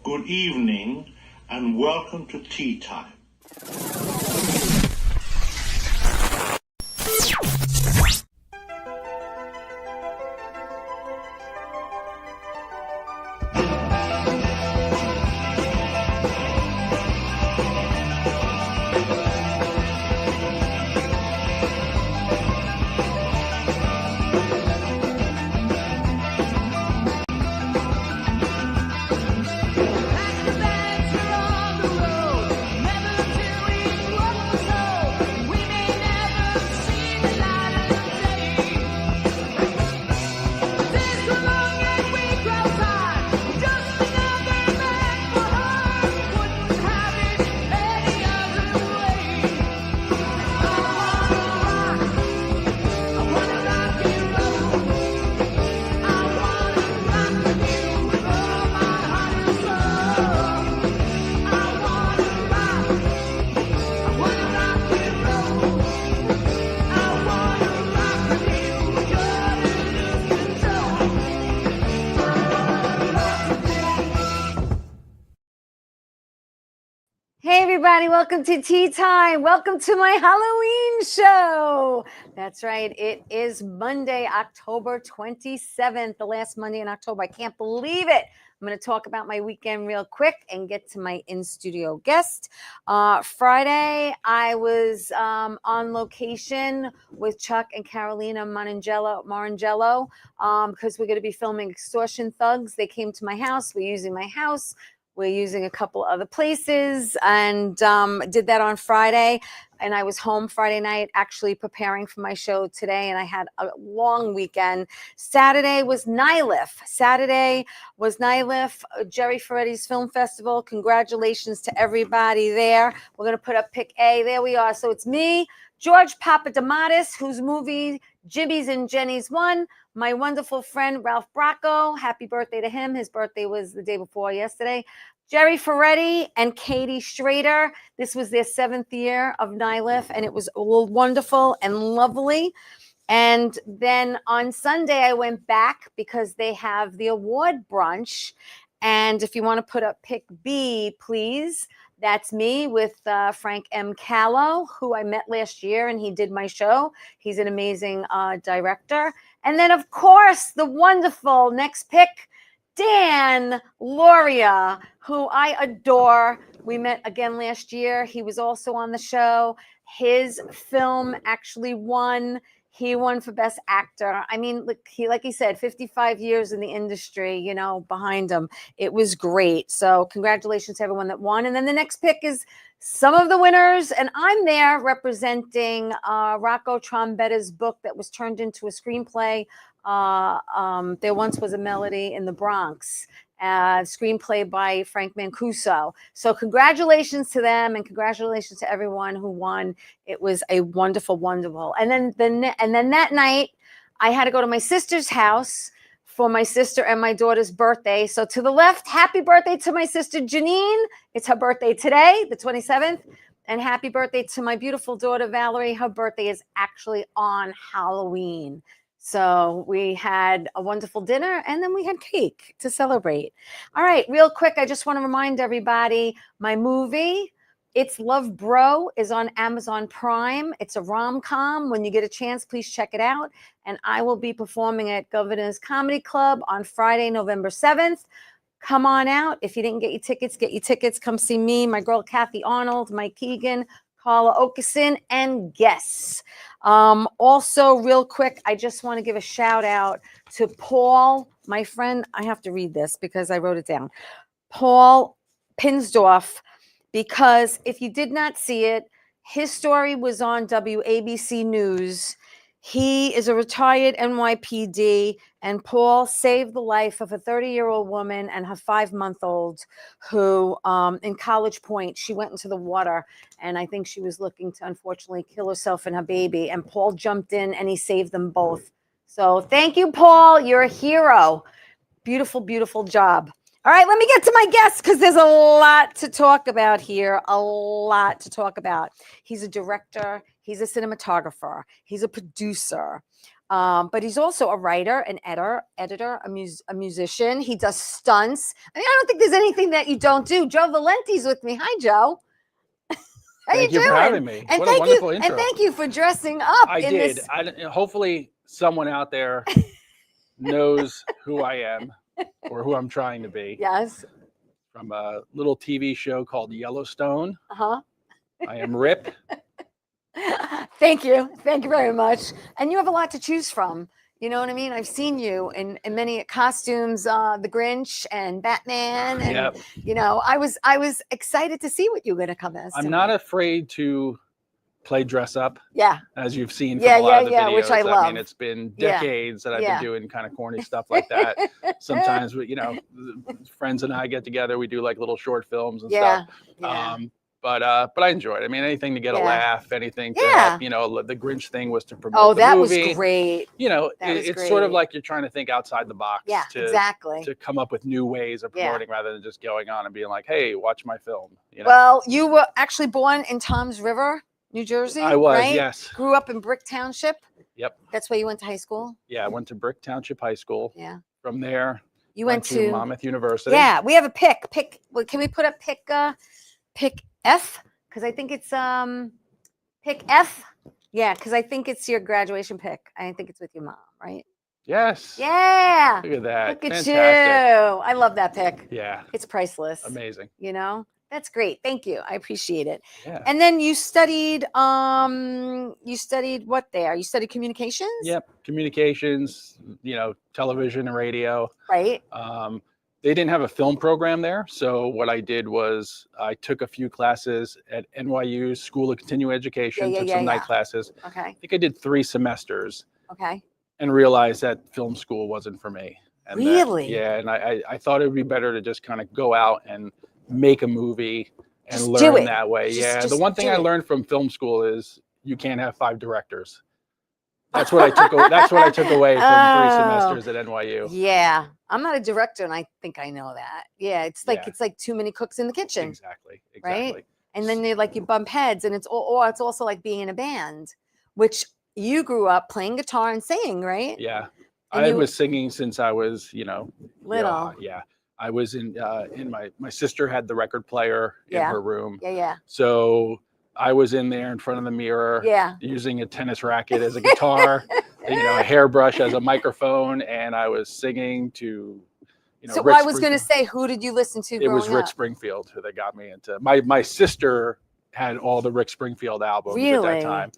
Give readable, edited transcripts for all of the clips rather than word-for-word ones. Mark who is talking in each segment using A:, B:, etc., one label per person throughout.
A: good evening, and welcome to Tea Time.
B: Hey everybody, welcome to Tea Time. Welcome to my Halloween show. That's right, it is Monday, October 27th, the last Monday in October. I can't believe it. I'm going to talk about my weekend real quick and get to my in-studio guest. Friday, I was on location with Chuck and Carolina Marangello because we're going to be filming Extortion Thugs. They came to my house. We're using my house. We're using a couple other places and did that on Friday. And I was home Friday night actually preparing for my show today. And I had a long weekend. Saturday was NYLIF. Jerry Ferretti's Film Festival. Congratulations to everybody there. We're going to put up pick A. There we are. So it's me, George Papadamatis, whose movie Jimmy's and Jenny's won. My wonderful friend, Ralph Bracco. Happy birthday to him. His birthday was the day before yesterday. Jerry Ferretti and Katie Schrader. This was their 7th year of NYLIF, and it was wonderful and lovely. And then on Sunday, I went back because they have the award brunch. And if you want to put up pick B, please. That's me with Frank M. Callow, who I met last year, and he did my show. He's an amazing director. And then, of course, the wonderful next pick, Dan Lauria, who I adore. We met again last year. He was also on the show. His film actually won. He won for Best Actor. I mean, like he said, 55 years in the industry, behind him. It was great. So congratulations to everyone that won. And then the next pick is some of the winners. And I'm there representing Rocco Trombetta's book that was turned into a screenplay. There once was a melody in the Bronx. Screenplay by Frank Mancuso. So congratulations to them and congratulations to everyone who won. It was a wonderful. And then that night, I had to go to my sister's house for my sister and my daughter's birthday. So to the left, happy birthday to my sister Janine. It's her birthday today, the 27th. And happy birthday to my beautiful daughter Valerie. Her birthday is actually on Halloween. So we had a wonderful dinner and then we had cake to celebrate. All right, real quick, I just want to remind everybody, my movie, It's Love Bro, is on Amazon Prime. It's a rom-com. When you get a chance, please check it out. And I will be performing at Governor's Comedy Club on Friday, November 7th. Come on out. If you didn't get your tickets, get your tickets. Come see me, my girl Kathy Arnold, Mike Keegan, Carla Okeson, and guests. Also, real quick, I just want to give a shout out to Paul, my friend. I have to read this because I wrote it down. Paul Pinsdorf, because if you did not see it, his story was on WABC News. He is a retired NYPD, and Paul saved the life of a 30-year-old woman and her 5-month-old who, in College Point, she went into the water, and I think she was looking to, unfortunately, kill herself and her baby, and Paul jumped in, and he saved them both. So thank you, Paul. You're a hero. Beautiful, beautiful job. All right, let me get to my guest because there's a lot to talk about here, a lot to talk about. He's a director. He's a cinematographer. He's a producer. But he's also a writer, an editor, a musician. He does stunts. I mean, I don't think there's anything that you don't do. Joe Valenti's with me. Hi, Joe. How
C: Thank you
B: doing?
C: for having me.
B: And
C: What
B: thank
C: a wonderful
B: you,
C: intro.
B: and thank you for dressing up.
C: I did. Hopefully, someone out there knows who I am or who I'm trying to be.
B: Yes.
C: From a little TV show called Yellowstone.
B: Uh-huh.
C: I am Rip.
B: Thank you very much. And you have a lot to choose from. You know what I mean? I've seen you in many costumes, the Grinch and Batman, and
C: Yep.
B: you know, I was excited to see what you were going to come as.
C: I'm not afraid to play dress up.
B: Yeah.
C: As you've seen from a lot of the videos.
B: Which I love.
C: I mean, it's been decades that I've been doing kind of corny stuff like that. Sometimes, you know, friends and I get together, we do like little short films and stuff.
B: Yeah.
C: But I enjoyed it. I mean, anything to get a laugh, anything to help, you know, the Grinch thing was to promote the movie.
B: Was great.
C: You know, it's sort of like you're trying to think outside the box to come up with new ways of promoting rather than just going on and being like, hey, watch my film. You know?
B: Well, you were actually born in Toms River, New Jersey.
C: I was,
B: right?
C: Yes.
B: Grew up in Brick Township.
C: Yep.
B: That's where you went to high school?
C: Yeah, I went to Brick Township High School.
B: Yeah.
C: From there,
B: you went to
C: Monmouth University.
B: Yeah, we have a pick. Well, can we put up pick F? Because I think it's pick F. Yeah, because I think it's your graduation pick. I think it's with your mom, right?
C: Yes.
B: Yeah.
C: Look at that.
B: Look at
C: Fantastic.
B: you. I love that pick.
C: Yeah.
B: It's priceless.
C: Amazing.
B: You know? That's great. Thank you. I appreciate it.
C: Yeah.
B: And then you studied what there? You studied communications?
C: Yep. Communications, you know, television and radio.
B: Right.
C: They didn't have a film program there. So what I did was I took a few classes at NYU's School of Continuing Education, took some night classes.
B: Okay.
C: I think I did 3 semesters.
B: Okay.
C: And realized that film school wasn't for me. And
B: really?
C: And I thought it would be better to just kind of go out and make a movie and learn that way. The one thing I learned from film school is you can't have 5 directors. That's what I took. That's what I took away from 3 semesters at NYU.
B: Yeah, I'm not a director, and I think I know that. Yeah, it's like too many cooks in the kitchen.
C: Exactly.
B: Right. And then you bump heads, and it's also like being in a band, which you grew up playing guitar and singing, right?
C: Yeah, I was singing since I was, you know,
B: little.
C: Yeah, I was in my sister had the record player in her room.
B: Yeah.
C: So I was in there in front of the mirror, using a tennis racket as a guitar, you know, a hairbrush as a microphone, and I was singing to, you know.
B: So I was going to say, who did you listen to?
C: It was Rick Springfield who they got me into. My sister had all the Rick Springfield albums at that time,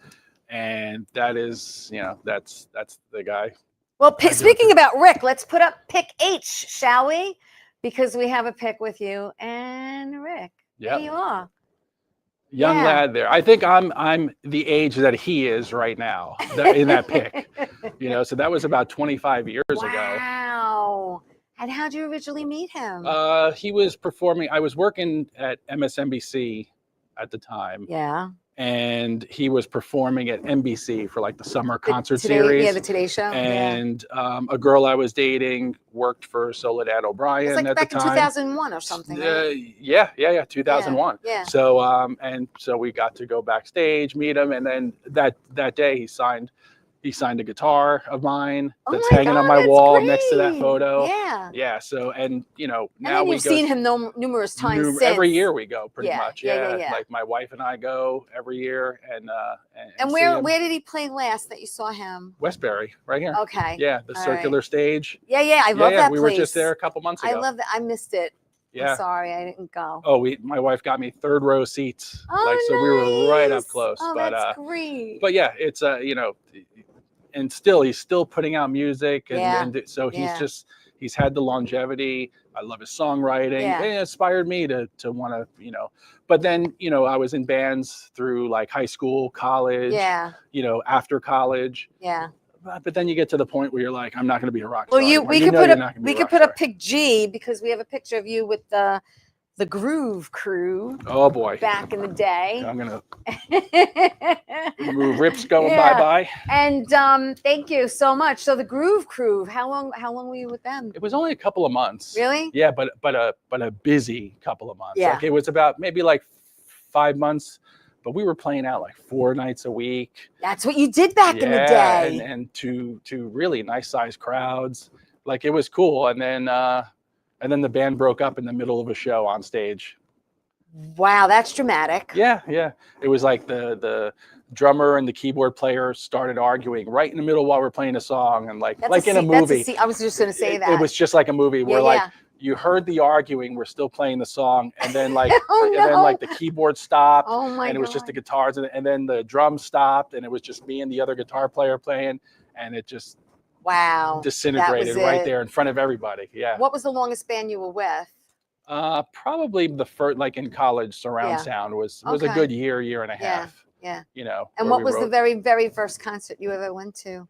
C: and that is, you know, that's the guy.
B: Well, speaking about Rick, let's put up pick H, shall we? Because we have a pick with you and Rick.
C: Yeah,
B: you are.
C: Young lad there. I think I'm the age that he is right now in that pick. You know, so that was about 25 years ago.
B: Wow. And how'd you originally meet him?
C: He was performing. I was working at MSNBC at the time.
B: Yeah.
C: And he was performing at NBC for like the summer concert series.
B: Yeah, the Today Show.
C: And a girl I was dating worked for Soledad O'Brien at the time.
B: Back in 2001 or something. Right?
C: Yeah, 2001.
B: Yeah.
C: So and so we got to go backstage, meet him, and then that day he signed a guitar of mine that's hanging on my wall next to that photo. Yeah. So, and you know, now
B: you've seen him numerous times since.
C: Every year we go pretty much.
B: Yeah.
C: Like my wife and I go every year. And
B: where did he play last that you saw him?
C: Westbury, right here.
B: Okay.
C: Yeah. The circular stage.
B: Yeah. I love that place.
C: We were just there a couple months ago.
B: I love that. I missed it.
C: Yeah.
B: I'm sorry, I didn't go.
C: Oh, my wife got me 3rd row seats.
B: Oh,
C: so we were right up close.
B: Oh, that's great.
C: But yeah, it's you know, and he's still putting out music, and so he's had the longevity. I love his songwriting. It inspired me to want to, you know. But then, you know, I was in bands through like high school, college, you know, after college.
B: Yeah.
C: But then you get to the point where you're like, I'm not going to be a rock star.
B: Well, we could put up pick G because we have a picture of you with the Groove Crew.
C: Oh boy!
B: Back in the day.
C: I'm gonna move. Rip's going bye.
B: And thank you so much. So the Groove Crew. How long were you with them?
C: It was only a couple of months.
B: Really?
C: Yeah, but a busy couple of months.
B: Yeah.
C: Like it was about maybe like 5 months but we were playing out like 4 nights a week.
B: That's what you did back in the day.
C: And to really nice sized crowds. Like, it was cool. And then the band broke up in the middle of a show on stage.
B: Wow, that's dramatic.
C: Yeah. It was like the drummer and the keyboard player started arguing right in the middle while we're playing a song, and like in a movie.
B: I was just going to say that.
C: It was just like a movie where like you heard the arguing, we're still playing the song, and then like and then like the keyboard stopped, and it was just the guitars, and then the drums stopped, and it was just me and the other guitar player playing, and it just disintegrated right there in front of everybody. Yeah.
B: What was the longest band you were with?
C: Probably the first, like in college, surround sound was a good year and a half.
B: Yeah.
C: You know.
B: And what was the very, very first concert you ever went to?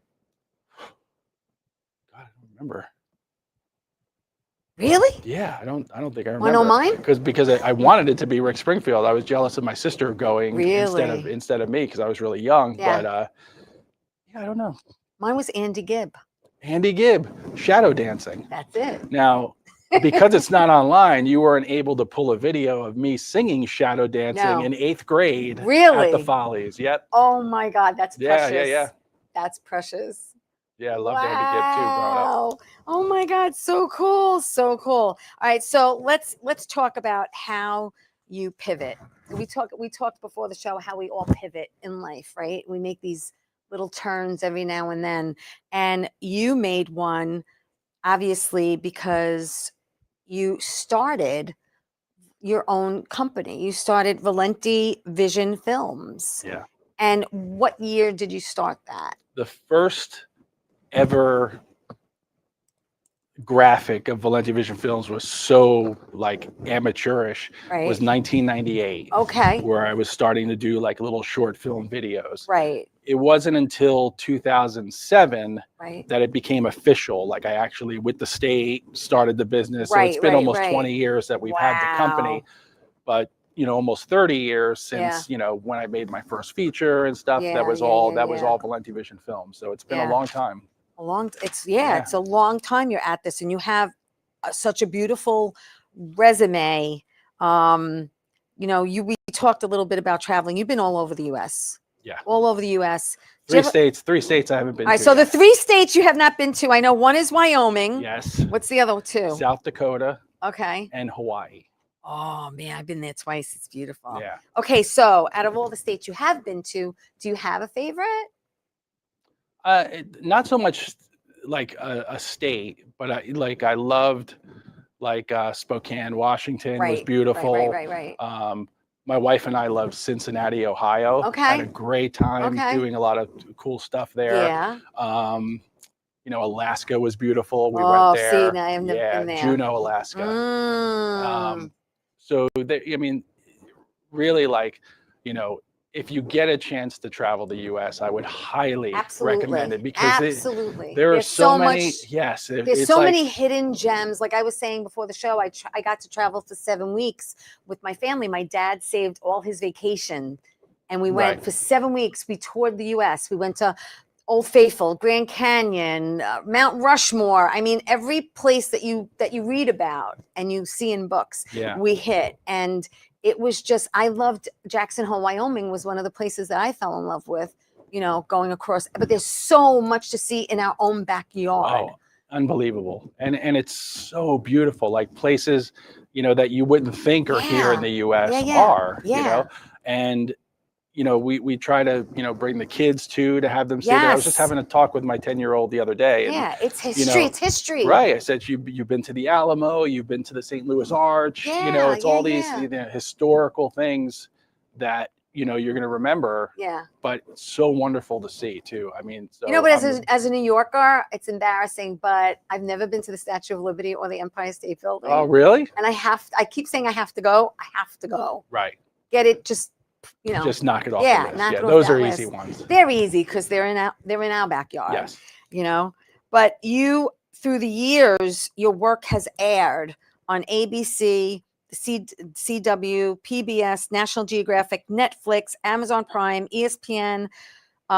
C: God, I don't remember.
B: Really?
C: Yeah, I don't think I remember.
B: Want to know mine?
C: Because I wanted it to be Rick Springfield. I was jealous of my sister going instead of me because I was really young.
B: Yeah.
C: But I don't know.
B: Mine was Andy Gibb.
C: Andy Gibb, shadow dancing.
B: That's it.
C: Now, because it's not online, you weren't able to pull a video of me singing shadow dancing in 8th grade at the Follies. Yep.
B: Oh my God, that's precious.
C: Yeah.
B: That's precious.
C: Yeah, I loved Andy Gibb too growing up.
B: Oh my God, so cool. All right, so let's talk about how you pivot. We talked before the show how we all pivot in life, right? We make these little turns every now and then, and you made one obviously because you started your own company. You started Valenti Vision Films.
C: Yeah.
B: And what year did you start that?
C: The first ever graphic of Valenti Vision Films was so like amateurish.
B: Right.
C: Was 1998.
B: Okay.
C: Where I was starting to do like little short film videos.
B: Right.
C: It wasn't until 2007 that it became official. Like, I actually, with the state, started the business. So it's been almost 20 years that we've had the company, but almost 30 years since, when I made my first feature and stuff. That was all Valenti Vision Films. So it's been a long time.
B: It's a long time you're at this, and you have such a beautiful resume. We talked a little bit about traveling. You've been all over the U.S. Yeah. All over the U.S.
C: Three states I haven't been to.
B: All right, so the 3 states you have not been to, I know one is Wyoming.
C: Yes.
B: What's the other two?
C: South Dakota.
B: Okay.
C: And Hawaii.
B: Oh, man, I've been there twice. It's beautiful.
C: Yeah.
B: Okay, so out of all the states you have been to, do you have a favorite?
C: Not so much like a state, but I loved Spokane, Washington was beautiful.
B: Right.
C: My wife and I loved Cincinnati, Ohio.
B: Okay.
C: Had a great time doing a lot of cool stuff there.
B: Yeah.
C: Alaska was beautiful. We went there.
B: See, I have never been there.
C: Juneau, Alaska. So really, if you get a chance to travel the U.S., I would highly recommend it because there are so many. Yes,
B: there's so many hidden gems. Like I was saying before the show, I got to travel for 7 weeks with my family. My dad saved all his vacation, and we went for 7 weeks. We toured the U.S. We went to Old Faithful, Grand Canyon, Mount Rushmore. I mean, every place that you read about and you see in books, we hit. And it was just, I loved Jackson Hole, Wyoming was one of the places that I fell in love with, going across. But there's so much to see in our own backyard.
C: Oh, unbelievable. And it's so beautiful, like places, that you wouldn't think are here in the U.S. are, and we try to, bring the kids to have them see that. I was just having a talk with my 10-year-old the other day. And,
B: it's history. It's history.
C: Right. I said, you've been to the Alamo, you've been to the St. Louis Arch. It's all these historical things that, you're going to remember. Yeah. But it's so wonderful to see too. I mean, so
B: but as a New Yorker, it's embarrassing, but I've never been to the Statue of Liberty or the Empire State Building.
C: Oh, really?
B: And I keep saying I have to go. I have to go.
C: Right.
B: Get it just.
C: Just knock it off. The list.
B: Knock it off
C: those
B: that
C: are
B: list.
C: Easy ones.
B: They're easy because they're in our backyard.
C: Yes.
B: But you, through the years, your work has aired on ABC, CW, PBS, National Geographic, Netflix, Amazon Prime, ESPN,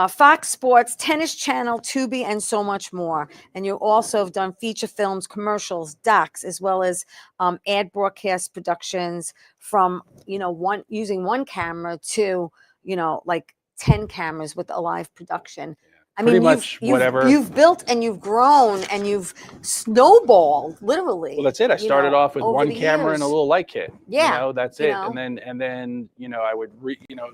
B: Fox Sports, Tennis Channel, Tubi, and so much more. And you also have done feature films, commercials, docs, as well as ad broadcast productions from, using one camera to, like 10 cameras with a live production. I
C: Pretty
B: mean,
C: much whatever.
B: You've built and you've grown and you've snowballed, literally.
C: Well, that's it. I started off with one camera
B: years.
C: and a little light kit.
B: Yeah.
C: That's it. And then I would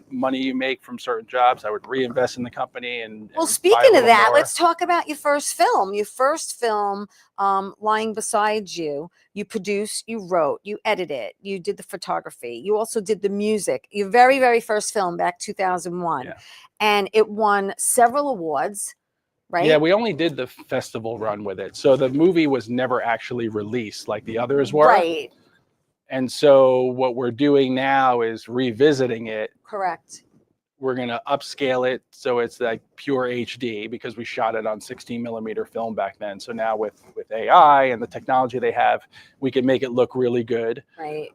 C: money you make from certain jobs, I would reinvest in the company and
B: speaking of that, let's talk about your first film. Your first film, Lying Beside You. You produced, you wrote, you edited, you did the photography. You also did the music. Your very, very first film back 2001.
C: Yeah.
B: And it won several awards, right?
C: Yeah, we only did the festival run with it. So the movie was never actually released like the others were.
B: Right.
C: And so what we're doing now is revisiting it.
B: Correct.
C: We're going to upscale it so it's like pure HD because we shot it on 16 millimeter film back then. So now with AI and the technology they have, we can make it look really good.
B: Right.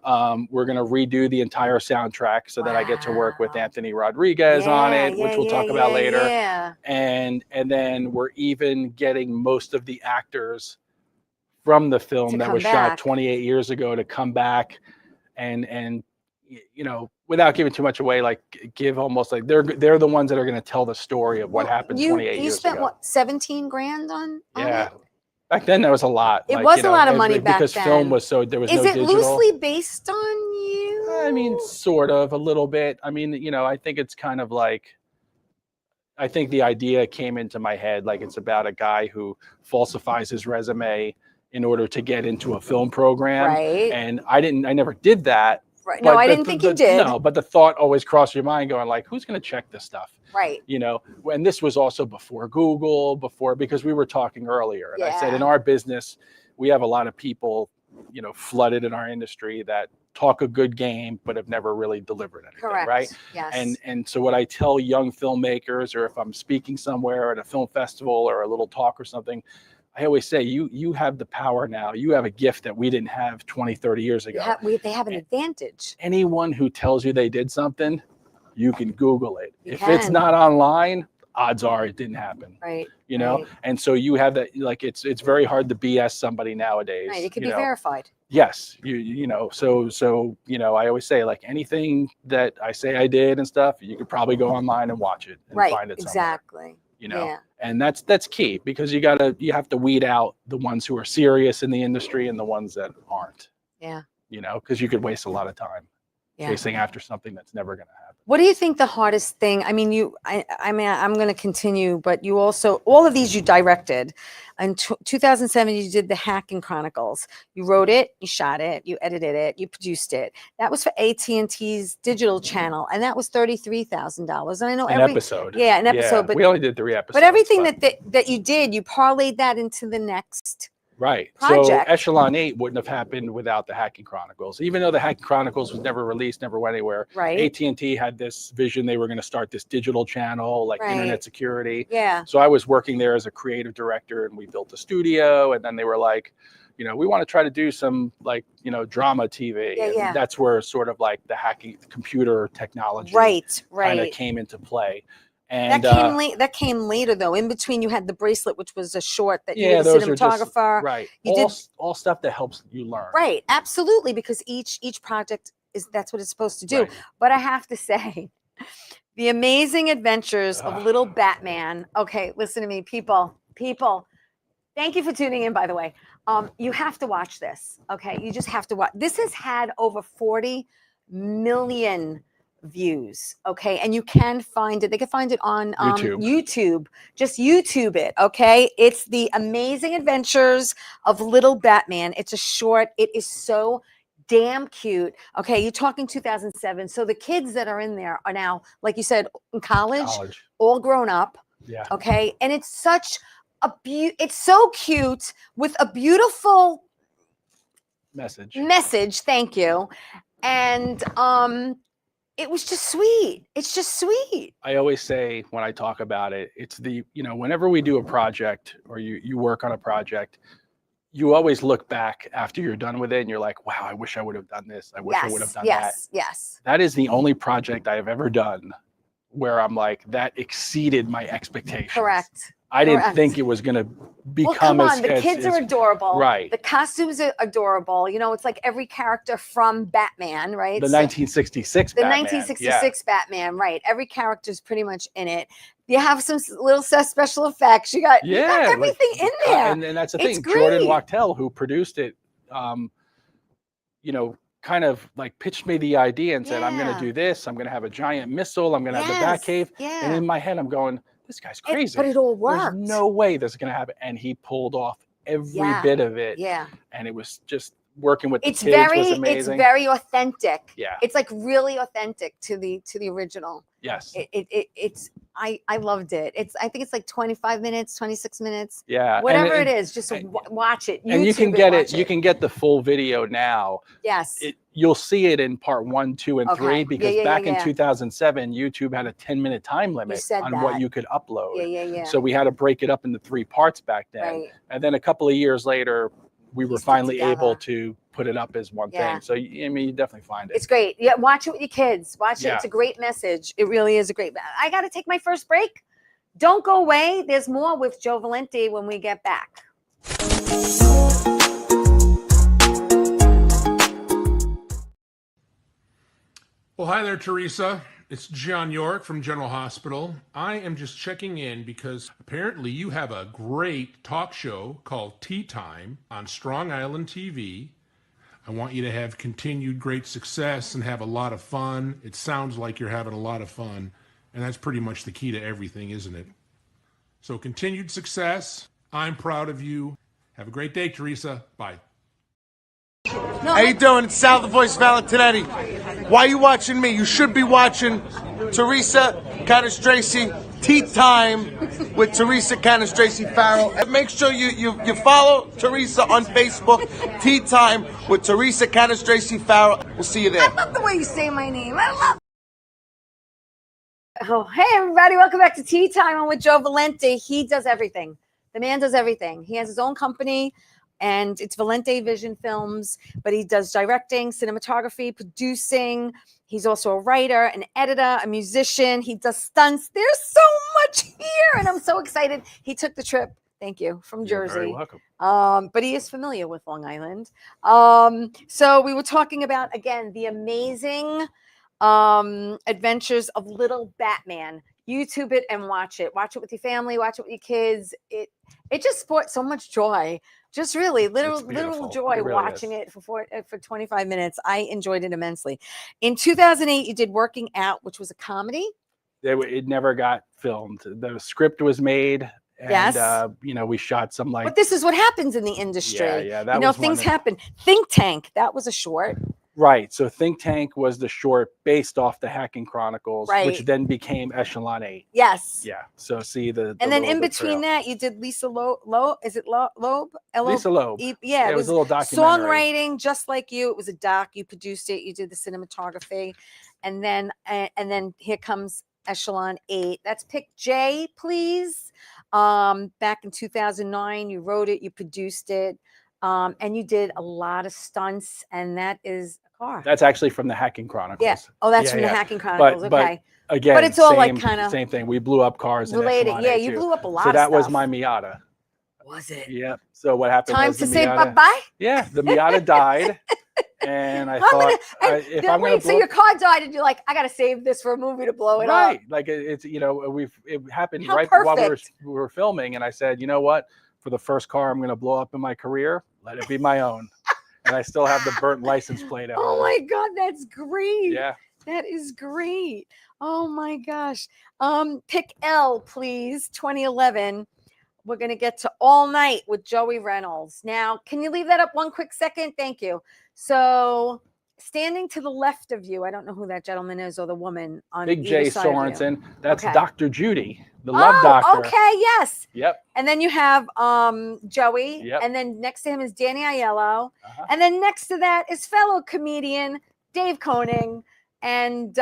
C: We're going to redo the entire soundtrack so that I get to work with Anthony Rodriguez on it, which we'll talk about later.
B: Yeah.
C: And then we're even getting most of the actors from the film that was shot 28 years ago to come back and without giving too much away, like give almost like they're the ones that are going to tell the story of what happened 28 years ago.
B: You spent what, 17 grand on
C: yeah.
B: it?
C: Back then that was a lot.
B: It was a lot of money back then.
C: Because film was there was no digital.
B: Is it loosely based on you?
C: I mean, sort of, a little bit. I mean, I think it's kind of like, I think the idea came into my head, like it's about a guy who falsifies his resume in order to get into a film program.
B: Right.
C: And I never did that.
B: Right. No, I didn't think you did.
C: No, but the thought always crossed your mind going like, who's going to check this stuff?
B: Right.
C: And this was also before Google, because we were talking earlier. And I said, in our business, we have a lot of people, flooded in our industry that talk a good game, but have never really delivered anything.
B: Correct.
C: Right.
B: Yes.
C: And so what I tell young filmmakers, or if I'm speaking somewhere at a film festival or a little talk or something, I always say, you have the power now. You have a gift that we didn't have 20, 30 years ago.
B: They have an advantage.
C: Anyone who tells you they did something, you can Google it. If it's not online, odds are it didn't happen.
B: Right.
C: Right. And so you have that, like, it's very hard to BS somebody nowadays.
B: Right. It can be verified.
C: Yes. So I always say, like, anything that I say I did and stuff, you could probably go online and watch it and find it somewhere.
B: Exactly.
C: And that's key, because you have to weed out the ones who are serious in the industry and the ones that aren't.
B: Yeah.
C: Because you could waste a lot of time chasing after something that's never going to happen.
B: What do you think the hardest thing? I mean, I'm going to continue, but you also, all of these you directed. In 2007, you did the Hacking Chronicles. You wrote it, you shot it, you edited it, you produced it. That was for AT&T's digital channel, and that was $33,000. And I know
C: an episode.
B: Yeah, an episode. But
C: we only did 3 episodes.
B: But everything that you did, you parlayed that into the next.
C: Right.
B: Project.
C: So Echelon 8 wouldn't have happened without the Hacking Chronicles. Even though the Hacking Chronicles was never released, never went anywhere.
B: Right.
C: AT&T had this vision. They were going to start this digital channel, like internet security.
B: Yeah.
C: So I was working there as a creative director, and we built a studio. And then they were like, we want to try to do some, like, drama TV.
B: Yeah.
C: And that's where sort of like the hacking computer technology kind of came into play. And
B: that came later, though. In between, you had the bracelet, which was a short that you were the cinematographer.
C: Right. All stuff that helps you learn.
B: Right. Absolutely. Because each project that's what it's supposed to do. Right. But I have to say, The Amazing Adventures of Little Batman. Okay, listen to me, people. Thank you for tuning in, by the way. You have to watch this. Okay, you just have to watch. This has had over 40 million views. Okay, and you can find it. They can find it on YouTube. Just YouTube it. Okay, it's The Amazing Adventures of Little Batman. It's a short. It is so damn cute. Okay, you're talking 2007. So the kids that are in there are now, like you said, in college. All grown up.
C: Yeah.
B: Okay, and it's such it's so cute with a beautiful message. Thank you. And it was just sweet. It's just sweet.
C: I always say when I talk about it, it's whenever we do a project or you work on a project, you always look back after you're done with it and you're like, wow, I wish I would have done this. I wish I would have done that.
B: Yes.
C: That is the only project I have ever done where I'm like, that exceeded my expectations.
B: Correct.
C: I didn't think it was going to become
B: come on, the kids are adorable.
C: Right.
B: The costumes are adorable. You know, it's like every character from Batman, right?
C: The 1966
B: The
C: Batman.
B: 1966 Batman, right. Every character is pretty much in it. You have some little special effects. You got everything in there.
C: And that's the thing. Jordan Wachtel, who produced it, you know, kind of like pitched me the idea and said, I'm going to do this. I'm going to have a giant missile. I'm going to have the Batcave. And in my head, I'm going, this guy's crazy.
B: But it all worked.
C: There's no way this is going to happen. And he pulled off every bit of it. Yeah. And it was just working with the kids was amazing.
B: It's very authentic.
C: Yeah.
B: It's like really authentic to the original.
C: Yes.
B: It's I loved it. I think it's like 25 minutes, 26 minutes.
C: Yeah.
B: Whatever it is, just watch it.
C: And you can get it. You can get the full video now.
B: Yes.
C: You'll see it in part 1, 2, and 3 because back in 2007, YouTube had a 10-minute time limit on what you could upload.
B: Yeah.
C: So we had to break it up into 3 parts back then.
B: Right.
C: And then a couple of years later, we were finally able to put it up as one thing. So, I mean, you definitely find it.
B: It's great. Yeah, watch it with your kids. Watch it. It's a great message. It really is a great. I got to take my first break. Don't go away. There's more with Joe Valenti when we get back.
D: Well, hi there, Theresa. It's John York from General Hospital. I am just checking in because apparently you have a great talk show called Tea Time on Strong Island TV. I want you to have continued great success and have a lot of fun. It sounds like you're having a lot of fun, and that's pretty much the key to everything, isn't it? So continued success. I'm proud of you. Have a great day, Theresa. Bye.
E: How you doing? It's Sal the Voice Valentinetti. Why are you watching me? You should be watching Theresa Canastraci Tea Time with Theresa Canastraci Farrell. And make sure you follow Theresa on Facebook. Tea Time with Theresa Canastraci Farrell. We'll see you there.
B: I love the way you say my name. I love. Oh, hey everybody! Welcome back to Tea Time. I'm with Joe Valenti. He does everything. The man does everything. He has his own company. And it's Valenti Vision Films, but he does directing, cinematography, producing. He's also a writer, an editor, a musician. He does stunts. There's so much here, and I'm so excited. He took the trip. Thank you from Jersey.
C: You're very welcome.
B: But he is familiar with Long Island. So we were talking about again the amazing adventures of Little Batman. YouTube it and watch it. Watch it with your family. Watch it with your kids. It just brought so much joy. Just really literal joy watching it for 25 minutes. I enjoyed it immensely. In 2008, you did Working Out, which was a comedy.
C: It never got filmed. The script was made. And, you know, we shot some like.
B: But this is what happens in the industry.
C: Yeah.
B: That things happen. Think Tank. That was a short.
C: Right. So Think Tank was the short based off the Hacking Chronicles, which then became Echelon 8.
B: Yes.
C: Yeah. So see the
B: and then in between that, you did Lisa Loeb. Is it Loeb?
C: Lisa Loeb.
B: Yeah.
C: It was a little documentary.
B: Songwriting, just like you. It was a doc. You produced it. You did the cinematography. And then here comes Echelon 8. That's pick J, please. Back in 2009, you wrote it. You produced it. And you did a lot of stunts, and that is a car.
C: That's actually from the Hacking Chronicles.
B: Yeah. Oh, that's from the Hacking Chronicles. Okay.
C: But again,
B: but it's all like kind of
C: same thing. We blew up cars.
B: Related. Yeah, you blew up a lot.
C: So that
B: of
C: was
B: stuff.
C: my Miata.
B: Was it?
C: Yep. So what happened?
B: Time
C: was
B: to say bye-bye.
C: Yeah, the Miata died, and I thought if I'm going to.
B: So your car died, and you're like, I got to save this for a movie to blow it up.
C: Right. Like it's it happened right while we were filming, and I said, you know what? For the first car I'm going to blow up in my career, let it be my own. And I still have the burnt license plate at home.
B: Oh my God, that's great.
C: Yeah.
B: That is great. Oh my gosh. Pick L, please. 2011. We're going to get to All Night with Joey Reynolds. Now, can you leave that up one quick second? Thank you. So standing to the left of you, I don't know who that gentleman is or the woman on
C: Big J Sorensen. That's
B: okay.
C: Dr. Judy, the love doctor.
B: Okay, yes.
C: Yep.
B: And then you have Joey.
C: Yep.
B: And then next to him is Danny Aiello. And then next to that is fellow comedian Dave Koning. And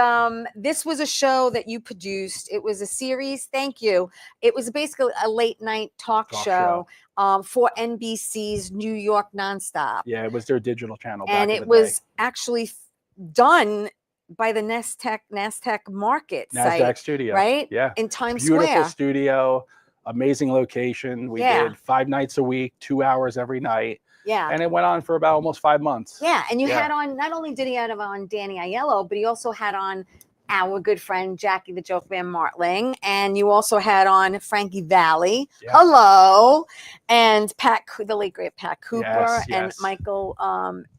B: this was a show that you produced. It was a series. Thank you. It was basically a late night talk show. For NBC's New York Nonstop.
C: Yeah, it was their digital channel.
B: And it was actually done by the Nasdaq Market
C: NASDAQ
B: site,
C: studio,
B: right?
C: yeah,
B: In Times
C: beautiful
B: Square.
C: studio, amazing location. We did 5 nights a week, 2 hours every night.
B: Yeah.
C: And it went on for about almost 5 months.
B: Yeah. And you had on, not only did he have on Danny Aiello, but he also had on our good friend Jackie the Joke Man Martling, and you also had on Frankie Valli, hello, and the late great Pat Cooper, and Michael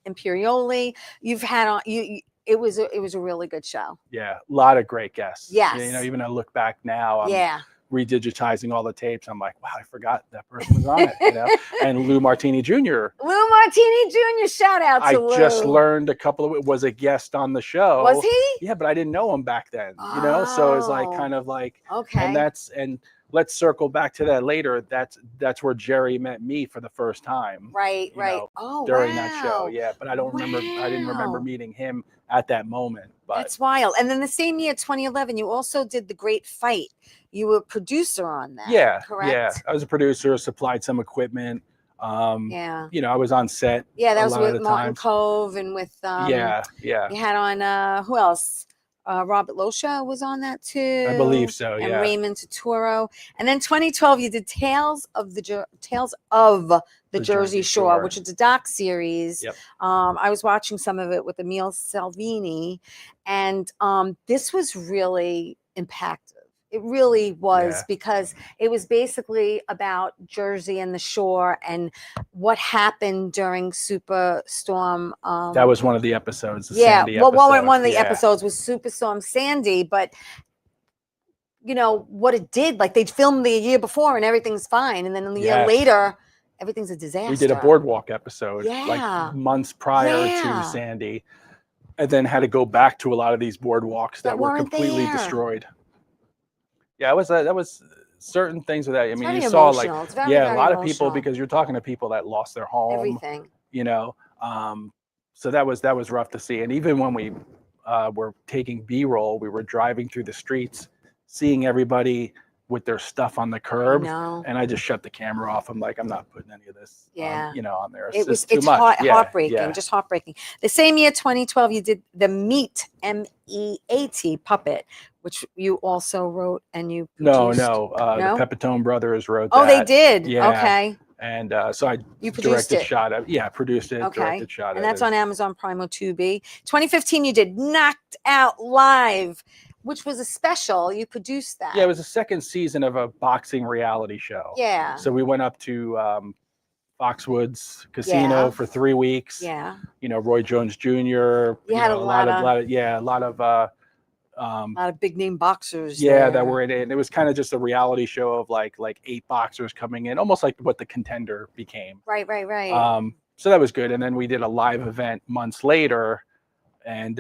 B: Imperioli. You've had on it was a really good show.
C: Yeah, a lot of great guests.
B: Yes.
C: You know, even I look back now, I'm redigitizing all the tapes. I'm like, wow, I forgot that person was on it. You know, and Lou Martini Jr.
B: Lou Martini Jr. Shout out to Lou.
C: I just learned was a guest on the show.
B: Was he?
C: Yeah, but I didn't know him back then. You know, so it's like kind of like
B: okay.
C: And let's circle back to that later. That's where Jerry met me for the first time.
B: Right.
C: Know, during that show. Yeah, but I don't remember. I didn't remember meeting him at that moment. But
B: that's wild. And then the same year, 2011, you also did The Great Fight. You were a producer on that.
C: Yeah,
B: correct?
C: Yeah, I was a producer, supplied some equipment. You know, I was on set.
B: Yeah, that was with Martin Cove and with
C: yeah.
B: You had on who else? Robert Losha was on that too.
C: I believe so.
B: And Raymond Totoro. And then 2012, you did Tales of the Jersey Shore, which is a doc series.
C: Yep.
B: I was watching some of it with Emile Salvini, and this was really impactful. It really was because it was basically about Jersey and the shore and what happened during Superstorm.
C: That was one of the episodes.
B: Sandy episode. One of the episodes was Superstorm Sandy, but you know what it did. Like they filmed the year before and everything's fine, and then a year later, everything's a disaster.
C: We did a boardwalk episode like months prior to Sandy, and then had to go back to a lot of these boardwalks that were completely destroyed. Yeah, that was certain things with that. I mean, you saw like a lot of people, because you're talking to people that lost their home,
B: everything.
C: You know, so that was rough to see. And even when we were taking B-roll, we were driving through the streets, seeing everybody with their stuff on the curb, and I just shut the camera off. I'm like, I'm not putting any of this, on there. It's too much.
B: Heartbreaking, just heartbreaking. The same year, 2012, you did the Meat, MEAT puppet, which you also wrote and you produced.
C: No, the Pepitone brothers wrote that.
B: Oh, they did?
C: Yeah.
B: Okay.
C: And so I
B: directed,
C: shot it. Yeah, produced it, directed, shot it.
B: And that's on Amazon Prime or Tubi. 2015, you did Knocked Out Live, which was a special. You produced that.
C: Yeah, it was the second season of a boxing reality show.
B: Yeah.
C: So we went up to Foxwoods Casino for 3 weeks.
B: Yeah.
C: You know, Roy Jones Jr.
B: You had a lot of big name boxers.
C: That were in it. And it was kind of just a reality show of like 8 boxers coming in, almost like what The Contender became.
B: Right.
C: So that was good. And then we did a live event months later, and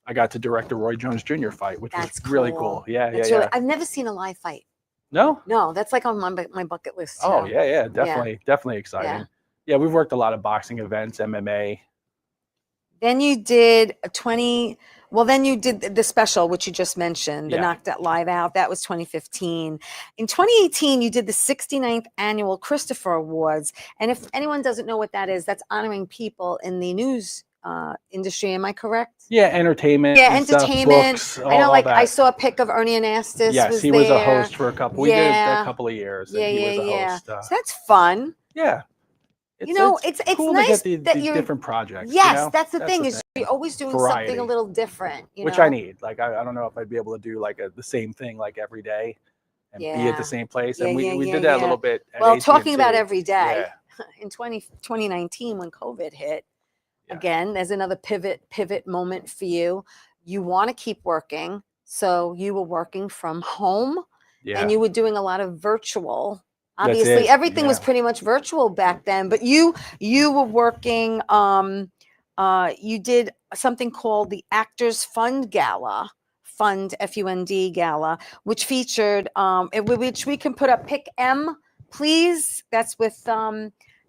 C: I got to direct the Roy Jones Jr. fight, which was really cool. Yeah.
B: I've never seen a live fight.
C: No,
B: that's like on my bucket list too.
C: Oh yeah, definitely exciting. Yeah, we've worked a lot of boxing events, MMA.
B: Then you did then you did the special, which you just mentioned, the Knocked Out Live Out. That was 2015. In 2018, you did the 69th annual Christopher Awards. And if anyone doesn't know what that is, that's honoring people in the news industry. Am I correct?
C: Yeah, entertainment.
B: Yeah, entertainment.
C: Books,
B: I know,
C: like
B: I saw a pic of Ernie Anastas.
C: Yes, he was a host for a couple. We did a couple of years.
B: Yeah.
C: He was a host.
B: So that's fun.
C: Yeah.
B: It's
C: cool
B: nice
C: to get these different projects.
B: Yes, that's the thing. Is you're always doing something a little different.
C: Which I need. Like I don't know if I'd be able to do like the same thing like every day and be at the same place. And we did that a little bit.
B: Well, talking about every day, in 2019 when COVID hit, again, there's another pivot moment for you. You want to keep working, so you were working from home, and you were doing a lot of virtual. Obviously, everything was pretty much virtual back then. But you were working. You did something called the Actors Fund Gala, Fund Gala, which featured which we can put up. Pick M, please. That's with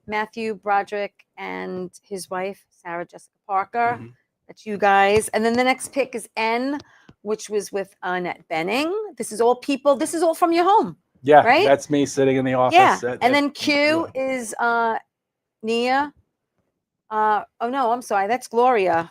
B: Matthew Broderick and his wife Sarah Jessica Parker. Mm-hmm. That's you guys. And then the next pick is N, which was with Annette Bening. This is all people. This is all from your home.
C: Yeah,
B: right?
C: That's me sitting in the office.
B: Yeah, and then Q is Nia. Oh no, I'm sorry. That's Gloria.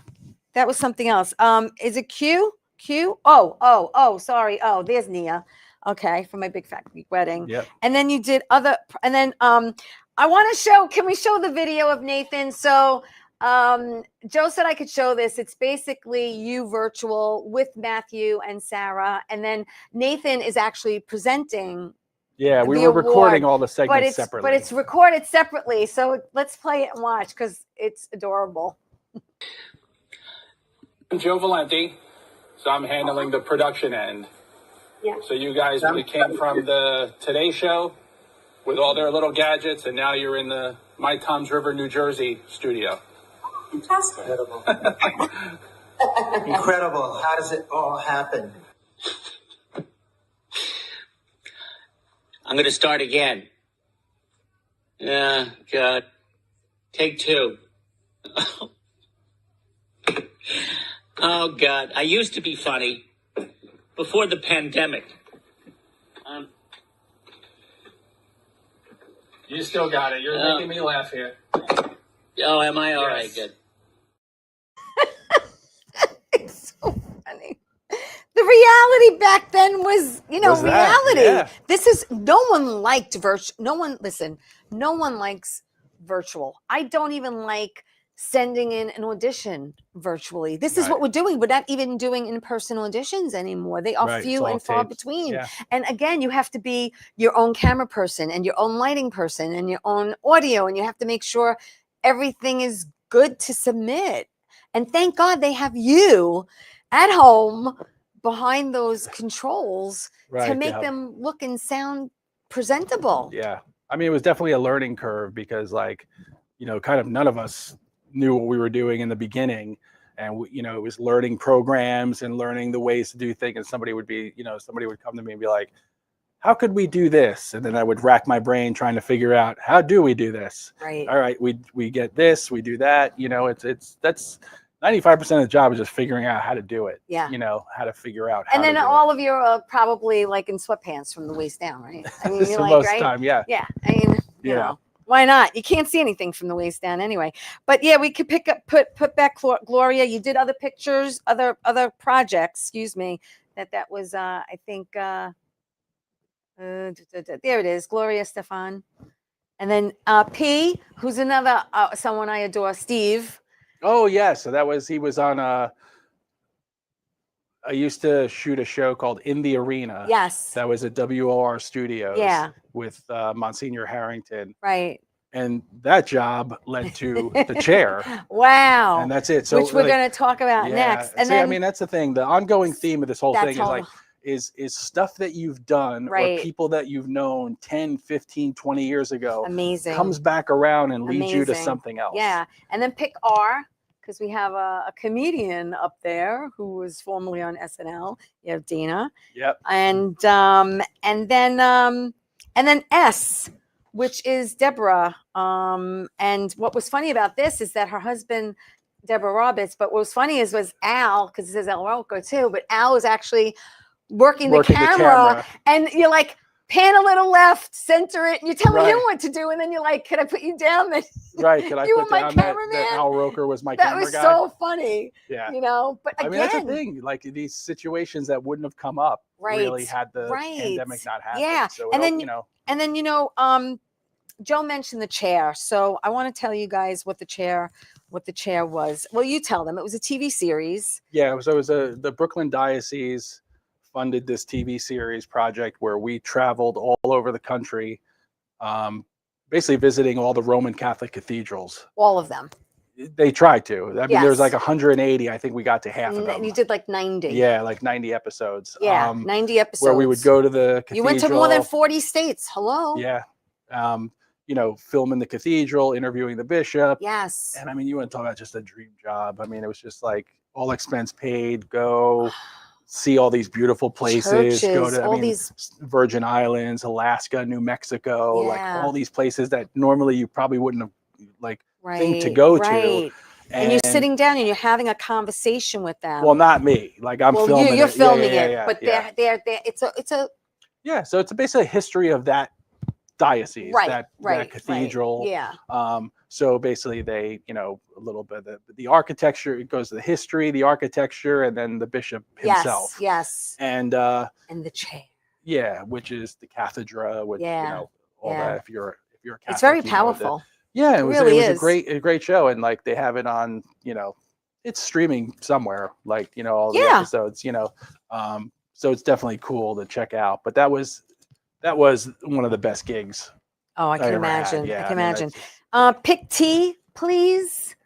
B: That was something else. Is it Q? Q? Oh, sorry. Oh, there's Nia. Okay, for my big fat Greek wedding.
C: Yep.
B: And then you did other, and then I want to show, can we show the video of Nathan? So Joe said I could show this. It's basically you virtual with Matthew and Sarah. And then Nathan is actually presenting.
C: Yeah, we
B: the
C: were recording
B: award,
C: all the segments separately.
B: But it's recorded separately. So let's play it and watch because it's adorable.
F: I'm Joe Valenti, so I'm handling the production end.
G: Yeah.
F: So you guys really came from the Today Show with all their little gadgets, and now you're in the My Tom's River, New Jersey studio.
G: Fantastic.
H: Incredible. Incredible. How does it all happen?
I: I'm going to start again. God. Take two. Oh, God. I used to be funny before the pandemic.
F: You still got it. You're making me laugh here.
I: Oh, am I? All
F: Yes.
I: right, good.
B: It's so funny. The reality back then was,
C: Was that?
B: reality.
C: Yeah.
B: This is, no one liked virtual. No one likes virtual. I don't even like sending in an audition virtually. This is what we're doing. We're not even doing in-person auditions anymore. They are few and far between.
C: Yeah.
B: And again, you have to be your own camera person and your own lighting person and your own audio, and you have to make sure everything is good to submit. And thank God they have you at home behind those controls to make them look and sound presentable.
C: Yeah. I mean, it was definitely a learning curve because kind of none of us knew what we were doing in the beginning. And, it was learning programs and learning the ways to do things. And somebody would come to me and be like, how could we do this? And then I would rack my brain trying to figure out, how do we do this?
B: Right.
C: All right. We get this, we do that. That's 95% of the job is just figuring out how to do it.
B: Yeah.
C: How to figure out how
B: And then
C: to do
B: all
C: it.
B: of you are probably like in sweatpants from the waist down, right? I mean,
C: So most time, yeah.
B: Yeah. I mean, you know, why not? You can't see anything from the waist down anyway. But yeah, we could put back Gloria. You did other pictures, other projects, excuse me. That was I think there it is, Gloria Stefan. And then P, who's another someone I adore, Steve.
C: Oh yeah, so he was on I used to shoot a show called In the Arena.
B: Yes.
C: That was at WOR Studios.
B: Yeah.
C: With Monsignor Harrington.
B: Right.
C: And that job led to The Chair.
B: Wow.
C: And that's it. So
B: which we're going to talk about next. And then,
C: I mean, that's the thing. The ongoing theme of this whole thing is stuff that you've done or people that you've known 10, 15, 20 years ago.
B: Amazing.
C: Comes back around and leads you to something else.
B: Yeah. And then pick R, because we have a comedian up there who was formerly on SNL. You have Dana.
C: Yep.
B: And then S, which is Deborah. And what was funny about this is that her husband, Deborah Roberts, but what was funny was Al, because it says El Rocco too, but Al was actually working the camera. And you're like, pan a little left, center it, and you're telling him what to do, and then you're like, "Can I put you down?"
C: Right? Could I put down that Al Roker was my camera guy?
B: That was so funny.
C: Yeah.
B: But again,
C: I mean, that's the thing. Like these situations that wouldn't have come up really had the pandemic not happened.
B: Yeah.
C: So
B: And then Joe mentioned the chair, so I want to tell you guys what the chair was. Well, you tell them. It was a TV series.
C: Yeah. So it was the Brooklyn Diocese funded this TV series project where we traveled all over the country, basically visiting all the Roman Catholic cathedrals.
B: All of them.
C: They tried to. I mean, there's like 180. I think we got to half of them.
B: You did like 90.
C: Yeah, like 90 episodes.
B: Yeah, 90 episodes.
C: Where we would go to the cathedral.
B: You went to more than 40 states. Hello.
C: Yeah. Filming the cathedral, interviewing the bishop.
B: Yes.
C: And I mean, you want to talk about just a dream job. I mean, it was just like all expense paid, go see all these beautiful places, go to these Virgin Islands, Alaska, New Mexico, like all these places that normally you probably wouldn't have think to go to.
B: And you're sitting down and you're having a conversation with them.
C: Well, not me. Like I'm filming.
B: You're filming it,
C: yeah,
B: but they're it's a
C: So it's basically a history of that diocese, that cathedral.
B: Yeah.
C: So basically they, little bit of the architecture. It goes to the history, the architecture, and then the bishop himself.
B: Yes.
C: And
B: the chair.
C: Yeah, which is the cathedra, which all that. If you're a Catholic,
B: it's very powerful.
C: Yeah,
B: it really is
C: a great show, and like they have it on, it's streaming somewhere, like all the episodes, so it's definitely cool to check out. But that was one of the best gigs.
B: Oh, I can imagine.
C: Yeah,
B: I can imagine. Pick T, please,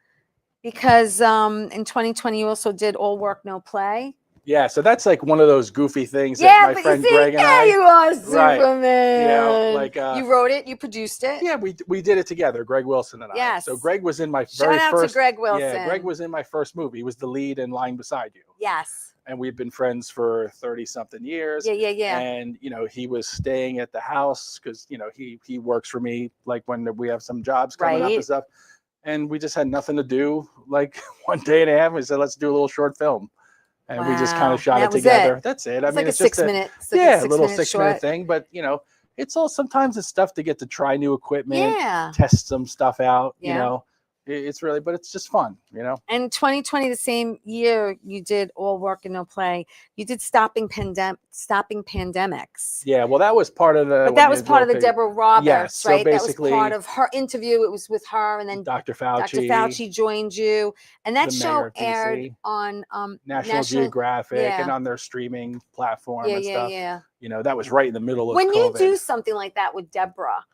B: because in 2020 you also did All Work No Play.
C: Yeah, so that's like one of those goofy things that my friend Greg and I.
B: You are Superman.
C: Right. Like
B: you wrote it, you produced it.
C: Yeah, we did it together, Greg Wilson and I.
B: Yes.
C: So Greg was in my
B: Shout
C: very
B: out
C: first.
B: to Greg Wilson.
C: Yeah, Greg was in my first movie. He was the lead in Lying Beside You.
B: Yes.
C: And we've been friends for 30-something years.
B: Yeah.
C: And he was staying at the house because he works for me, like when we have some jobs coming up and stuff. And we just had nothing to do. Like one day and a half, we said, let's do a little short film. And we just kind of shot it together. That's it.
B: I mean, it's like a 6-minute.
C: A little 6-minute thing. But it's all sometimes it's stuff to get to try new equipment, test some stuff out. It's really, but it's just fun.
B: And 2020, the same year, you did All Work and No Play. You did Stopping Pandemics.
C: Yeah, well, that was part of the.
B: But that was part of the Deborah Roberts,
C: so
B: right?
C: Basically,
B: that was part of her interview. It was with her, and then
C: Dr. Fauci.
B: Dr. Fauci joined you, and that show aired on
C: National Geographic and on their streaming platform and stuff.
B: Yeah.
C: That was right in the middle of
B: when
C: COVID.
B: You do something like that with Deborah,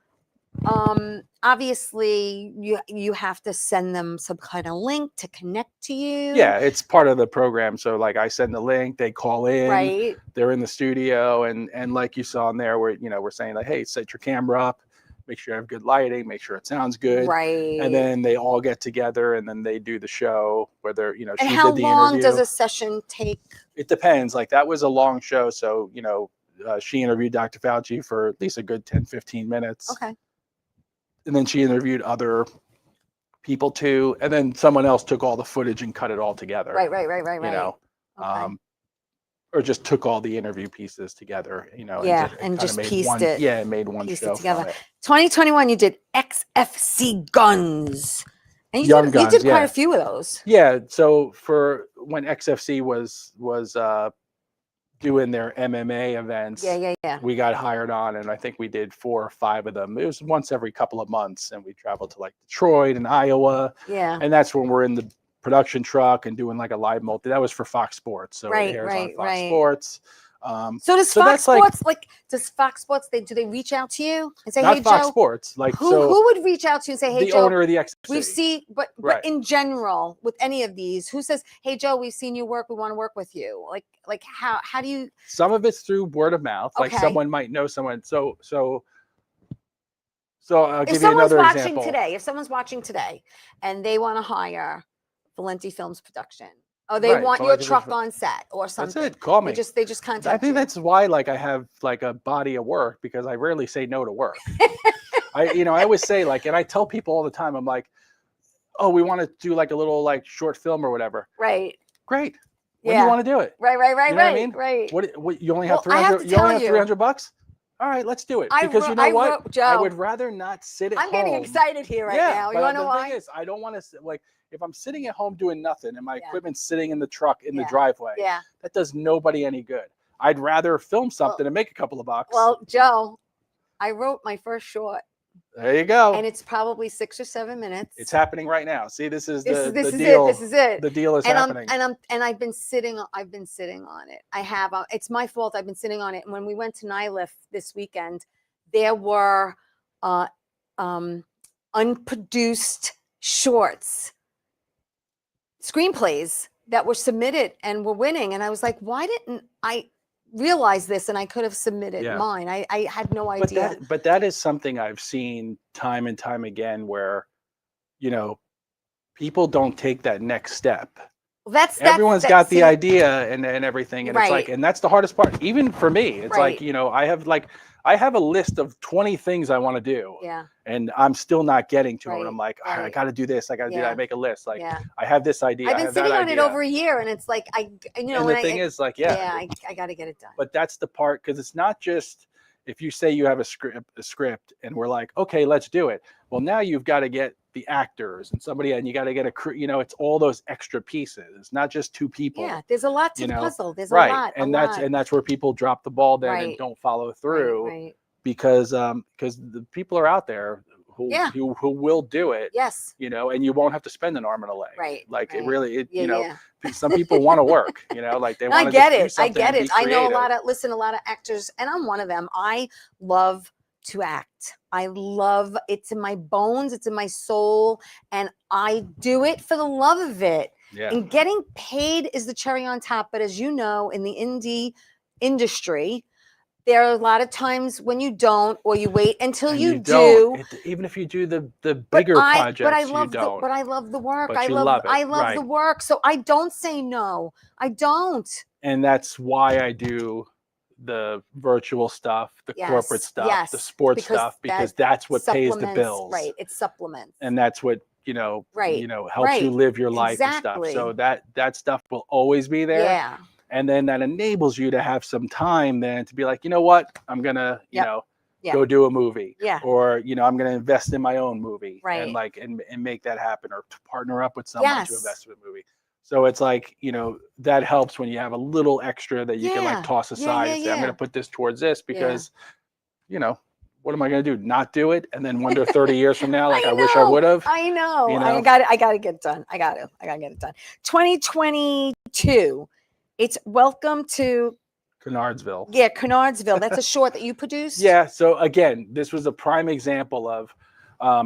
B: obviously you have to send them some kind of link to connect to you.
C: Yeah, it's part of the program. So like I send the link, they call in,
B: right?
C: They're in the studio, and like you saw in there, where we're saying like, hey, set your camera up, make sure you have good lighting, make sure it sounds good,
B: right?
C: And then they all get together and then they do the show where they're
B: and how long does a session take?
C: It depends. Like that was a long show, so she interviewed Dr. Fauci for at least a good 10-15 minutes.
B: Okay.
C: And then she interviewed other people too. And then someone else took all the footage and cut it all together.
B: Right.
C: Okay. Or just took all the interview pieces together,
B: and just pieced it.
C: Yeah, and made one show
B: together.
C: from it.
B: 2021, you did XFC Guns. And you did quite a few of those.
C: Yeah. So for when XFC was doing their MMA events.
B: Yeah.
C: We got hired on, and I think we did 4 or 5 of them. It was once every couple of months, and we traveled to like Detroit and Iowa.
B: Yeah.
C: And that's when we're in the production truck and doing like a live multi. That was for Fox Sports, so it airs on Fox Sports.
B: So does Fox Sports does Fox Sports do they reach out to you and say,
C: not
B: hey
C: Fox
B: Joe,
C: Sports, like
B: who would reach out to you and say, hey
C: the
B: Joe,
C: owner of the XFC.
B: We've seen, but in general, with any of these, who says, hey Joe, we've seen you work, we want to work with you? Like how do you?
C: Some of it's through word of mouth. Like someone might know someone. So I'll give you another example.
B: If someone's watching today and they want to hire Valenti Films Production, they want your truck on set or something.
C: That's it. Call me.
B: They just contact
C: I think
B: you.
C: that's why I have like a body of work, because I rarely say no to work. I always say and I tell people all the time, I'm like, oh, we want to do like a little short film or whatever.
B: Right.
C: Great. When do you want to do it?
B: Right.
C: You know what I mean? Right. What you only have 300? You only have $300? All right, let's do it. Because you know what?
B: Joe,
C: I would rather not sit at home.
B: I'm getting excited here now. You want to know why?
C: The thing is, I don't want to if I'm sitting at home doing nothing and my equipment's sitting in the truck in the driveway, that does nobody any good. I'd rather film something and make a couple of bucks.
B: Well, Joe, I wrote my first short.
C: There you go.
B: And it's probably 6 or 7 minutes.
C: It's happening right now. See, this is the
B: deal. This is it.
C: The deal is happening.
B: I've been sitting on it. I have. It's my fault. I've been sitting on it. And when we went to NILIF this weekend, there were unproduced shorts, screenplays that were submitted and were winning. And I was like, why didn't I realize this? And I could have submitted mine. I had no idea.
C: But that is something I've seen time and time again where, people don't take that next step.
B: Well,
C: everyone's got the idea and everything. And it's and that's the hardest part. Even for me, it's I have a list of 20 things I want to do.
B: Yeah.
C: And I'm still not getting to them. I'm like, all right, I got to do this. I got to do that. I make a list. I have this idea.
B: I've been sitting on it over a year, and it's like,
C: and the thing is I
B: got to get it done.
C: But that's the part, because it's not just if you say you have a script and we're like, okay, let's do it. Well, now you've got to get the actors and somebody, and you got to get a crew, you know, it's all those extra pieces, not just two people.
B: Yeah, there's a lot to
C: you
B: the
C: know?
B: puzzle. There's
C: Right.
B: a lot.
C: And
B: a
C: that's
B: lot.
C: and that's where people drop the ball then and
B: Right.
C: don't follow through.
B: Right.
C: Because the people are out there who will do it.
B: Yes.
C: You know, and you won't have to spend an arm and a leg.
B: Right.
C: Like
B: right.
C: it really,
B: yeah,
C: you know,
B: yeah.
C: some people want to work, you know, like they want to
B: get
C: just do
B: it. I
C: something
B: get
C: and be
B: it. I know a
C: creative.
B: a lot of actors, and I'm one of them. I love to act. I love it's in my bones, it's in my soul, and I do it for the love of it.
C: Yeah.
B: And getting paid is the cherry on top. But as you know, in the indie industry, there are a lot of times when you don't, or you wait until
C: And
B: you
C: don't.
B: do.
C: Even if you do the bigger projects,
B: but I
C: you
B: love
C: don't.
B: but I love the work.
C: But
B: I
C: you
B: love
C: love it,
B: I love the
C: right.
B: work. So I don't say no. I don't.
C: And that's why I do the virtual stuff, the corporate stuff, the sports stuff, because that's what pays the bills.
B: Right. It supplements.
C: And that's what,
B: Right.
C: helps you live your life and stuff.
B: Exactly.
C: So that stuff will always be there.
B: Yeah.
C: And then that enables you to have some time then to be like, you know what, I'm gonna, go do a movie.
B: Yeah.
C: Or, I'm gonna invest in my own movie.
B: Right.
C: And like and make that happen, or to partner up with someone
B: Yes.
C: to invest in a movie. So it's like, that helps when you have a little extra that you can like toss aside and say, I'm gonna put this towards this because, what am I gonna do? Not do it and then wonder 30 years from now, like I wish I would have.
B: I know. I gotta get it done. I gotta get it done. 2022. It's Welcome to
C: Canardsville.
B: Yeah, Canardsville. That's a short that you produced.
C: Yeah. So again, this was a prime example of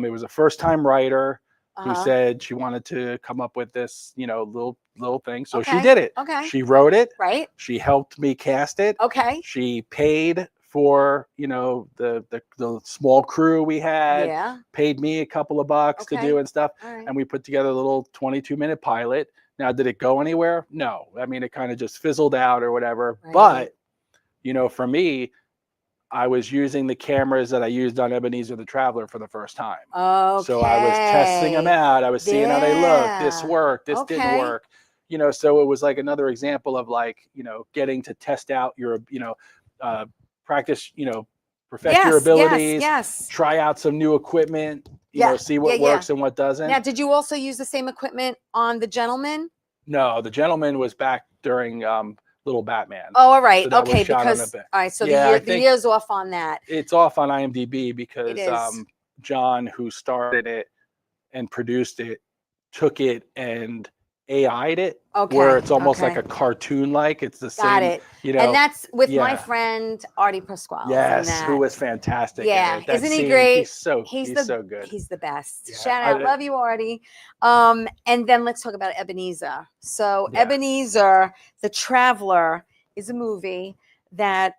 C: it was a first-time writer who said she wanted to come up with this, little thing. So she did it.
B: Okay.
C: She wrote it.
B: Right.
C: She helped me cast it.
B: Okay.
C: She paid for, the small crew we had.
B: Yeah.
C: Paid me a couple of bucks to do and stuff.
B: All right.
C: And we put together a little 22-minute pilot. Now, did it go anywhere? No. I mean, it kind of just fizzled out or whatever.
B: Right.
C: But, for me, I was using the cameras that I used on Ebenezer the Traveler for the first time.
B: Okay.
C: So I was testing them out. I was seeing how they look. This worked. This didn't work. So it was like another example of like, getting to test out your, practice, perfect your abilities.
B: Yes.
C: Try out some new equipment. See what works and what doesn't.
B: Now, did you also use the same equipment on The Gentleman?
C: No, The Gentleman was back during Little Batman.
B: Oh, all right.
C: So
B: okay, because all right, so the year's off on that.
C: It's off on IMDb because John, who started it and produced it, took it and AI'd it.
B: Okay.
C: Where it's almost like a cartoon like. It's the same.
B: Got it. And that's with my friend Artie Pasquale.
C: Yes, who was fantastic.
B: Yeah. Isn't he great?
C: He's so good.
B: He's the best.
C: Yeah.
B: Shout out. Love you, Artie. And then let's talk about Ebenezer. So Ebenezer, the Traveler, is a movie that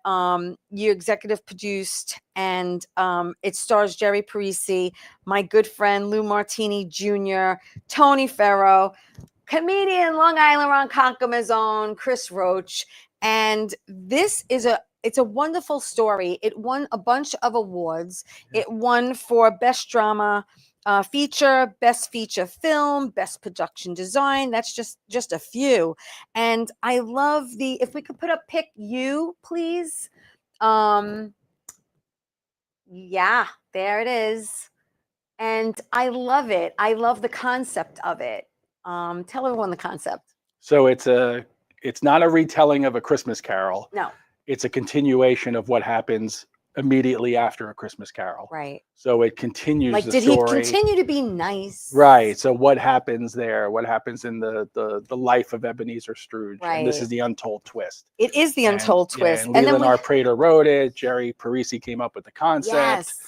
B: you executive produced, and it stars Jerry Parisi, my good friend Lou Martini Jr., Tony Farrell, comedian Long Island Ronkonkoma own Chris Roach. And this is it's a wonderful story. It won a bunch of awards. It won for Best Drama Feature, Best Feature Film, Best Production Design. That's just a few. And I love if we could put up Pick You, please. Yeah, there it is. And I love it. I love the concept of it. Tell everyone the concept.
C: So it's not a retelling of A Christmas Carol.
B: No.
C: It's a continuation of what happens immediately after A Christmas Carol.
B: Right.
C: So it continues
B: like,
C: the
B: did
C: story.
B: He continue to be nice?
C: Right. So what happens there? What happens in the life of Ebenezer Scrooge?
B: Right.
C: And this is the untold twist.
B: It is the untold twist.
C: And Leland R. Prater wrote it. Jerry Parisi came up with the concept.
B: Yes.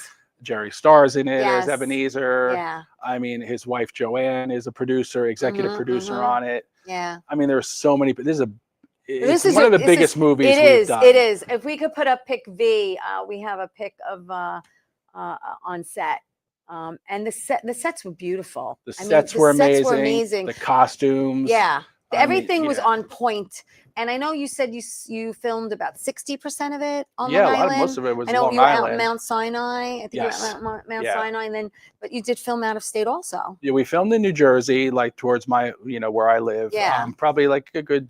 C: Jerry stars in it as Ebenezer.
B: Yeah.
C: I mean, his wife Joanne is a producer, executive producer on it.
B: Yeah.
C: I mean, there's so many, but it's one of the biggest movies we've done.
B: It is. If we could put up Pick V, we have a pic of on set. And the sets were beautiful.
C: The sets were amazing. The costumes.
B: Yeah. Everything was on point. And I know you said you filmed about 60% of it on Long Island.
C: Most of it was
B: I know
C: Long
B: you were
C: Island.
B: out in Mount Sinai. I think you were out Mount Sinai, and then but you did film out of state also.
C: Yeah, we filmed in New Jersey, like towards my, where I live.
B: Yeah.
C: Probably like a good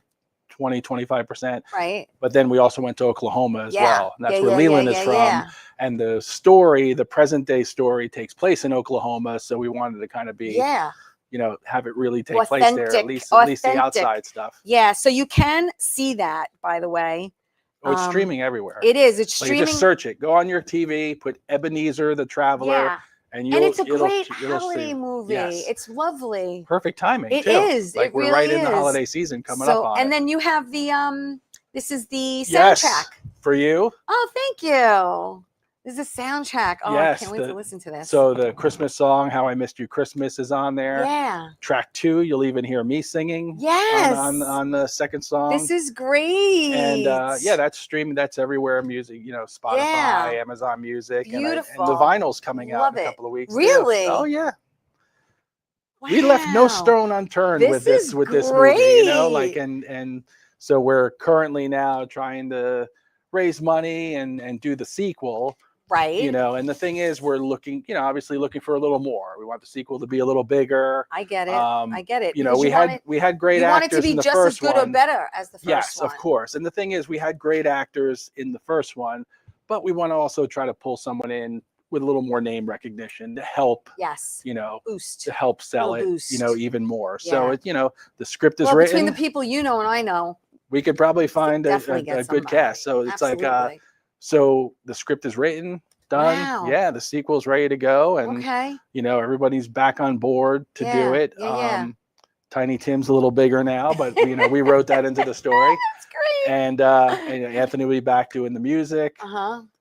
C: 20-25%.
B: Right.
C: But then we also went to Oklahoma as
B: Yeah.
C: well. And that's
B: Yeah,
C: where
B: yeah,
C: Leland
B: yeah,
C: is
B: yeah,
C: from.
B: yeah.
C: And the story, the present day story, takes place in Oklahoma. So we wanted to kind of be, have it really take place there, at least the outside stuff.
B: Yeah. So you can see that, by the way.
C: Oh, it's streaming everywhere.
B: It is. It's streaming.
C: Just search it. Go on your TV, put Ebenezer the Traveler, and
B: it's a great holiday movie.
C: Yes.
B: It's lovely.
C: Perfect timing.
B: It
C: too.
B: is.
C: Like
B: it
C: we're
B: really
C: right
B: is.
C: in the holiday season coming up on
B: and
C: it.
B: then you have the this is the soundtrack.
C: Yes, for you.
B: Oh, thank you. This is a soundtrack. Oh,
C: yes,
B: I can't wait to listen to this.
C: So the Christmas song, How I Missed You Christmas, is on there.
B: Yeah.
C: Track 2, you'll even hear me singing.
B: Yes.
C: On the second song.
B: This is great.
C: And that's streaming. That's everywhere. Music, Spotify, Amazon Music.
B: Beautiful.
C: And the vinyl's coming out in a couple of weeks.
B: Really?
C: Too. Oh yeah.
B: Wow.
C: We left no stone unturned with this movie. And so we're currently now trying to raise money and do the sequel.
B: Right.
C: And the thing is, we're looking, obviously looking for a little more. We want the sequel to be a little bigger.
B: I get it. I get it.
C: We had great actors in the first one. You want it to be
B: just as good or better as the first one.
C: Yes, of course. And the thing is, we had great actors in the first one, but we want to also try to pull someone in with a little more name recognition to help.
B: Yes.
C: Boost. To help sell it.
B: Boost.
C: Even more.
B: Yeah.
C: So the script is written.
B: Between the people and I know,
C: we could probably find a good cast. So it's
B: Absolutely.
C: so the script is written, done.
B: Wow.
C: Yeah, the sequel's ready to go, and everybody's back on board to do it. Tiny Tim's a little bigger now, but we wrote that into the story.
B: That's great.
C: And Anthony will be back doing the music.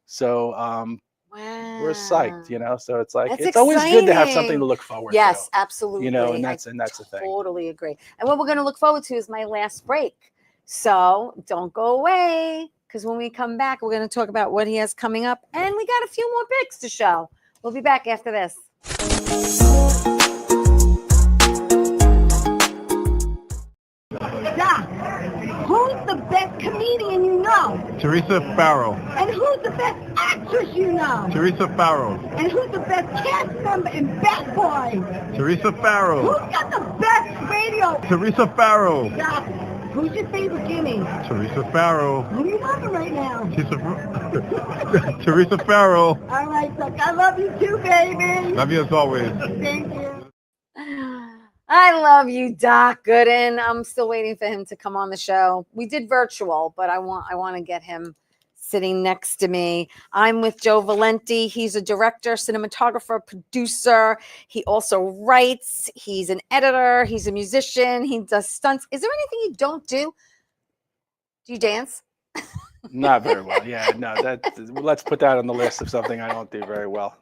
C: So
B: wow.
C: We're psyched, So it's like
B: that's
C: always good to have
B: exciting.
C: something to look forward to.
B: Yes, absolutely.
C: And that's the thing.
B: Totally agree. And what we're going to look forward to is my last break. So don't go away, because when we come back, we're going to talk about what he has coming up, and we got a few more picks to show. We'll be back after this.
J: Doc, who's the best comedian you know?
K: Theresa Farrell.
J: And who's the best actress you know?
K: Theresa Farrell.
J: And who's the best cast member in Bat Boys?
K: Theresa Farrell.
J: Who's got the best radio?
K: Theresa Farrell.
J: Doc, who's your favorite Jimmy?
K: Theresa Farrell.
J: Who are you loving right now?
K: Theresa Farrell.
J: All right, Doc, I love you too, baby.
K: Love you as always.
J: Thank you.
B: I love you, Doc Gooden. I'm still waiting for him to come on the show. We did virtual, but I want to get him sitting next to me. I'm with Joe Valenti. He's a director, cinematographer, producer. He also writes. He's an editor. He's a musician. He does stunts. Is there anything you don't do? Do you dance?
C: Not very well. Yeah, no. Let's put that on the list of something I don't do very well.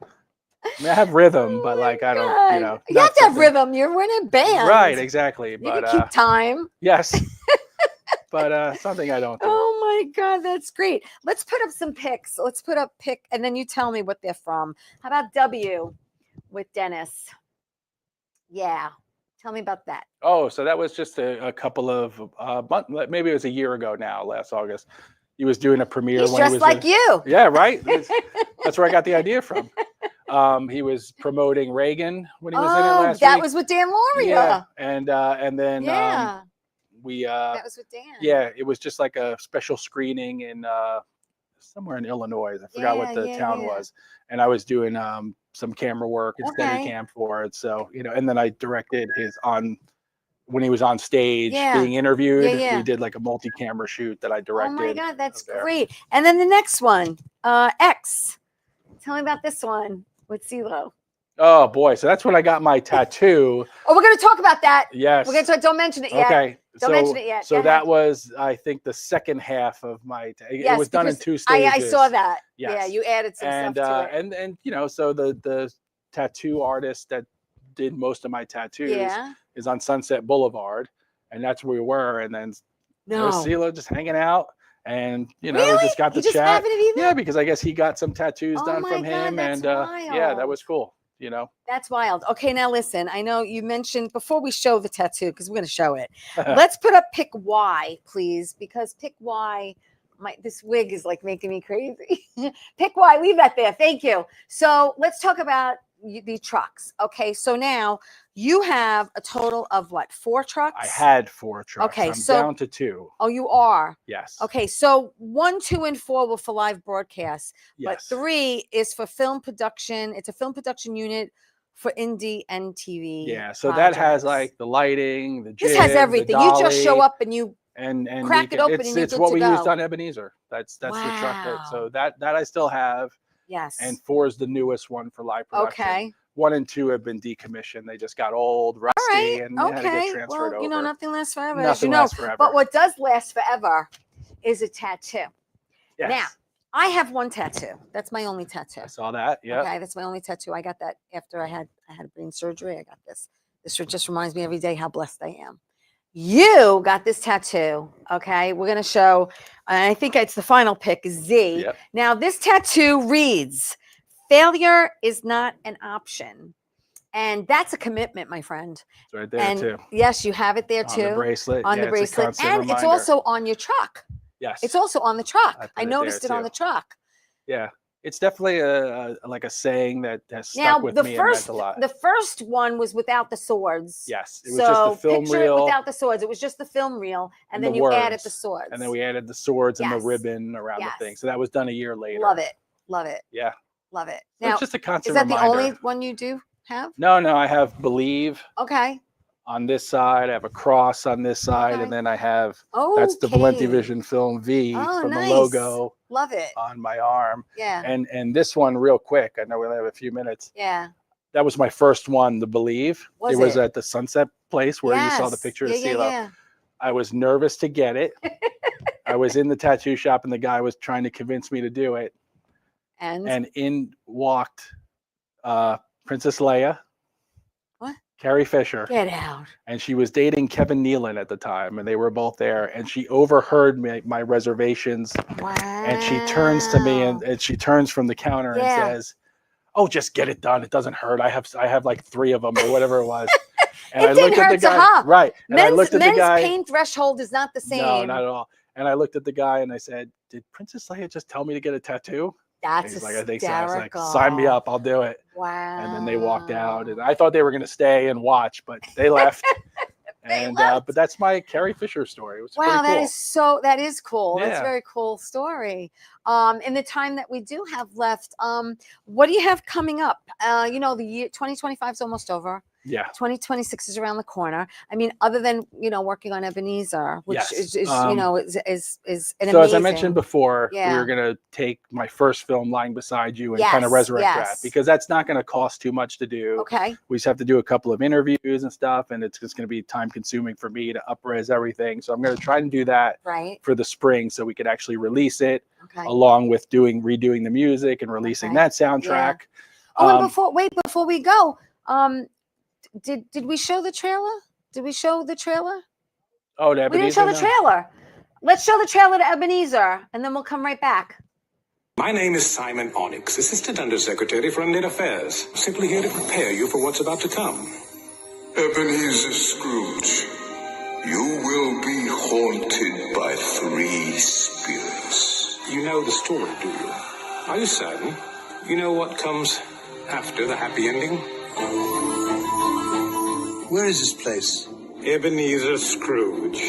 C: I mean, I have rhythm, but I don't,
B: You have to have rhythm. You're in a band.
C: Right, exactly.
B: But you can keep time.
C: Yes. But something I don't do.
B: Oh my God, that's great. Let's put up some pics. Let's put up pic, and then you tell me what they're from. How about W with Dennis? Yeah. Tell me about that.
C: Oh, so that was just a couple of months, maybe it was a year ago now, last August. He was doing a premiere.
B: He's dressed like you.
C: Yeah, right. That's where I got the idea from. He was promoting Reagan when he was in it last week.
B: That was with Dan Lauria.
C: Yeah, and then
B: that was with Dan.
C: Yeah, it was just like a special screening in somewhere in Illinois. I forgot what the town was, and I was doing some camera work and Steadicam for it. So and then I directed when he was on stage being interviewed. We did like a multi-camera shoot that I directed.
B: Oh my God, that's great. And then the next one, X. Tell me about this one with CeeLo.
C: Oh boy, so that's when I got my tattoo.
B: Oh, we're going to talk about that.
C: Yes.
B: We're going to talk. Don't mention it yet.
C: Okay.
B: Don't mention it yet.
C: So that was, I think, the second half of my. It was done in 2 stages.
B: I saw that.
C: Yes.
B: Yeah, you added some stuff to it.
C: And so the tattoo artist that did most of my tattoos is on Sunset Boulevard, and that's where we were. And then there's CeeLo just hanging out. And we just got to chat. Yeah, because I guess he got some tattoos done from him, and that was cool.
B: That's wild. Okay, now listen. I know you mentioned before we show the tattoo, because we're going to show it. Let's put up pick Y, please, because pick Y. This wig is like making me crazy. Pick Y. Leave that there. Thank you. So let's talk about the trucks. Okay, so now You have a total of what, 4 trucks?
C: I had 4 trucks.
B: Okay,
C: I'm
B: so
C: down to 2.
B: Oh, you are?
C: Yes.
B: Okay, so 1, 2, and 4 were for live broadcasts, but
C: Yes.
B: 3 is for film production. It's a film production unit for indie and TV.
C: Yeah, so that has
B: projects.
C: like the lighting, the jib,
B: This has everything.
C: the
B: You just show
C: dolly,
B: up and you
C: and
B: crack it open
C: it's
B: and you're good
C: what
B: to
C: we used
B: go.
C: on Ebenezer. That's the truck that, so
B: Wow.
C: that I still have.
B: Yes.
C: And 4 is the newest one for live production.
B: Okay.
C: 1 and 2 have been decommissioned. They just got old, rusty,
B: All right.
C: and they had to get
B: Okay.
C: transferred
B: Well, you know,
C: over.
B: nothing lasts forever, as
C: Nothing
B: you know.
C: lasts forever.
B: But what does last forever is a tattoo.
C: Yes.
B: Now, I have 1 tattoo. That's my only tattoo.
C: I saw that. Yeah.
B: Okay, that's my only tattoo. I got that after I had brain surgery. I got this. This just reminds me every day how blessed I am. You got this tattoo. Okay, we're gonna show. And I think it's the final pick, Z.
C: Yep.
B: Now, this tattoo reads, "Failure is not an option." And that's a commitment, my friend.
C: It's right there
B: And
C: too.
B: yes, you have it there too.
C: On the bracelet.
B: On
C: Yeah,
B: the bracelet.
C: It's a
B: And
C: constant
B: it's
C: reminder.
B: also on your truck.
C: Yes.
B: It's also on the truck.
C: I put
B: I
C: it
B: noticed
C: there,
B: it on
C: too.
B: the truck.
C: Yeah. It's definitely like a saying that has stuck
B: Now,
C: with
B: the
C: me
B: first,
C: and meant a lot.
B: the first one was without the swords.
C: Yes, it was just the film
B: picture
C: reel.
B: it without the swords. It was just the film reel, and then
C: the
B: you added
C: words.
B: the swords.
C: And then we added the swords and the
B: Yes.
C: ribbon around
B: Yes.
C: the thing. So that was done a year later.
B: Love it. Love it.
C: Yeah.
B: Love it.
C: So
B: Now,
C: it's just a constant
B: is that
C: reminder.
B: the only one you do have?
C: No, I have Believe
B: Okay.
C: on this side. I have a cross on this side,
B: Okay.
C: and then I have that's the Valenti
B: Okay.
C: Vision Film V
B: Oh,
C: from
B: nice.
C: the logo
B: Love it.
C: on my arm.
B: Yeah.
C: And this one, real quick, I know we only have a few minutes.
B: Yeah.
C: That was my first one, the Believe.
B: Was
C: it was
B: it?
C: at the Sunset place where you saw the
B: Yes.
C: picture of
B: Yeah,
C: CeeLo.
B: yeah.
C: I was nervous to get it. I was in the tattoo shop and the guy was trying to convince me to do it. And in walked Princess Leia.
B: What?
C: Carrie Fisher.
B: Get out.
C: And she was dating Kevin Nealon at the time, and they were both there. And she overheard my reservations.
B: Wow.
C: And she turns to me and she turns from the counter and says, "Oh, just get it done. It doesn't hurt. I have like 3 of them or whatever it was." And
B: It
C: I looked
B: didn't
C: at the
B: hurt to
C: guy.
B: her.
C: Right. And I looked at the
B: Men's
C: guy.
B: pain threshold is not the same.
C: No, not at all. And I looked at the guy and I said, "Did Princess Leia just tell me to get a tattoo?"
B: That's
C: He's
B: hysterical.
C: like, "I think so." I was like, "Sign me up. I'll do it."
B: Wow.
C: And then they walked out, and I thought they were going to stay and watch, but they left. But that's my Carrie Fisher story. It was pretty cool.
B: That is cool. That's
C: Yeah.
B: a very cool story. In the time that we do have left, what do you have coming up? The year 2025 is almost over.
C: Yeah.
B: 2026 is around the corner. I mean, other than working on Ebenezer, which
C: Yes.
B: is an amazing.
C: So as I mentioned before,
B: Yeah.
C: we were going to take my first film, Lying Beside You, and
B: Yes,
C: kind of resurrect that
B: yes.
C: because that's not going to cost too much to do.
B: Okay.
C: We just have to do a couple of interviews and stuff, and it's just going to be time consuming for me to up-res everything. So I'm going to try and do that
B: Right.
C: for the spring so we could actually release it
B: Okay.
C: along with redoing the music and releasing that soundtrack.
B: Oh, and before we go, did we show the trailer? Did we show the trailer?
C: Oh, to
B: We didn't
C: Ebenezer?
B: show the trailer. Let's show the trailer to Ebenezer, and then we'll come right back.
L: My name is Simon Onyx, Assistant Undersecretary for Indian Affairs. Simply here to prepare you for what's about to come.
M: Ebenezer Scrooge, you will be haunted by 3 spirits.
L: You know the story, do you? Are you certain? You know what comes after the happy ending?
H: Where is this place?
L: Ebenezer Scrooge.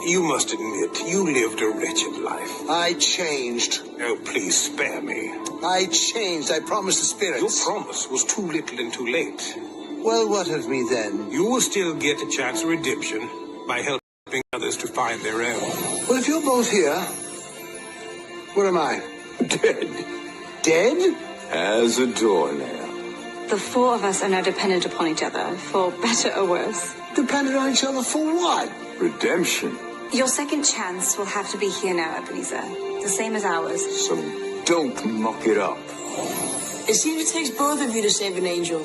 L: You must admit, you lived a wretched life.
H: I changed.
L: Oh, please spare me.
H: I changed. I promised the spirits.
L: Your promise was too little and too late.
H: Well, what of me then?
L: You will still get a chance of redemption by helping others to find their own.
H: Well, if you're both here, where am I?
L: Dead.
H: Dead?
M: As a doornail.
G: The 4 of us are now dependent upon each other, for better or worse.
H: Dependent on each other for what?
M: Redemption.
G: Your second chance will have to be here now, Ebenezer. The same as ours.
M: So don't muck it up.
N: It seems it takes both of you to save an angel.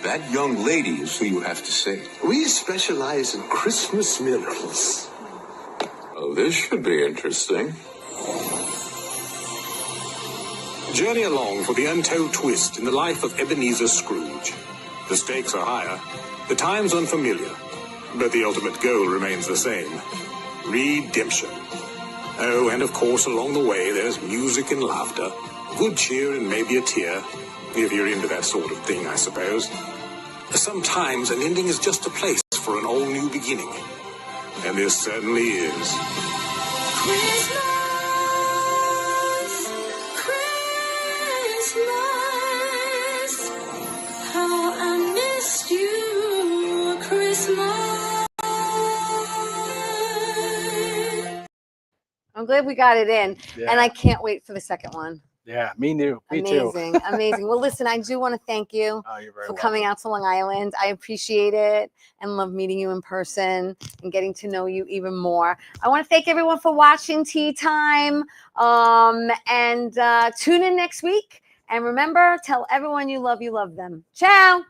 M: That young lady is who you have to save.
H: We specialize in Christmas miracles.
M: Oh, this should be interesting.
L: Journey along for the untold twist in the life of Ebenezer Scrooge. The stakes are higher, the times unfamiliar, but the ultimate goal remains the same. Redemption. Oh, and of course along the way there's music and laughter, good cheer and maybe a tear, if you're into that sort of thing, I suppose. Sometimes an ending is just a place for an all-new beginning. And this certainly is.
J: Christmas, Christmas, how I missed you, Christmas.
B: I'm glad we got it in,
C: Yeah.
B: and I can't wait for the second one.
C: Yeah, me too. Me
B: Amazing,
C: too.
B: amazing. Well, listen, I do want to thank you for coming out to Long Island. I appreciate it and love meeting you in person and getting to know you even more. I want to thank everyone for watching Tea Time, and tune in next week. And remember, tell everyone you love them. Ciao.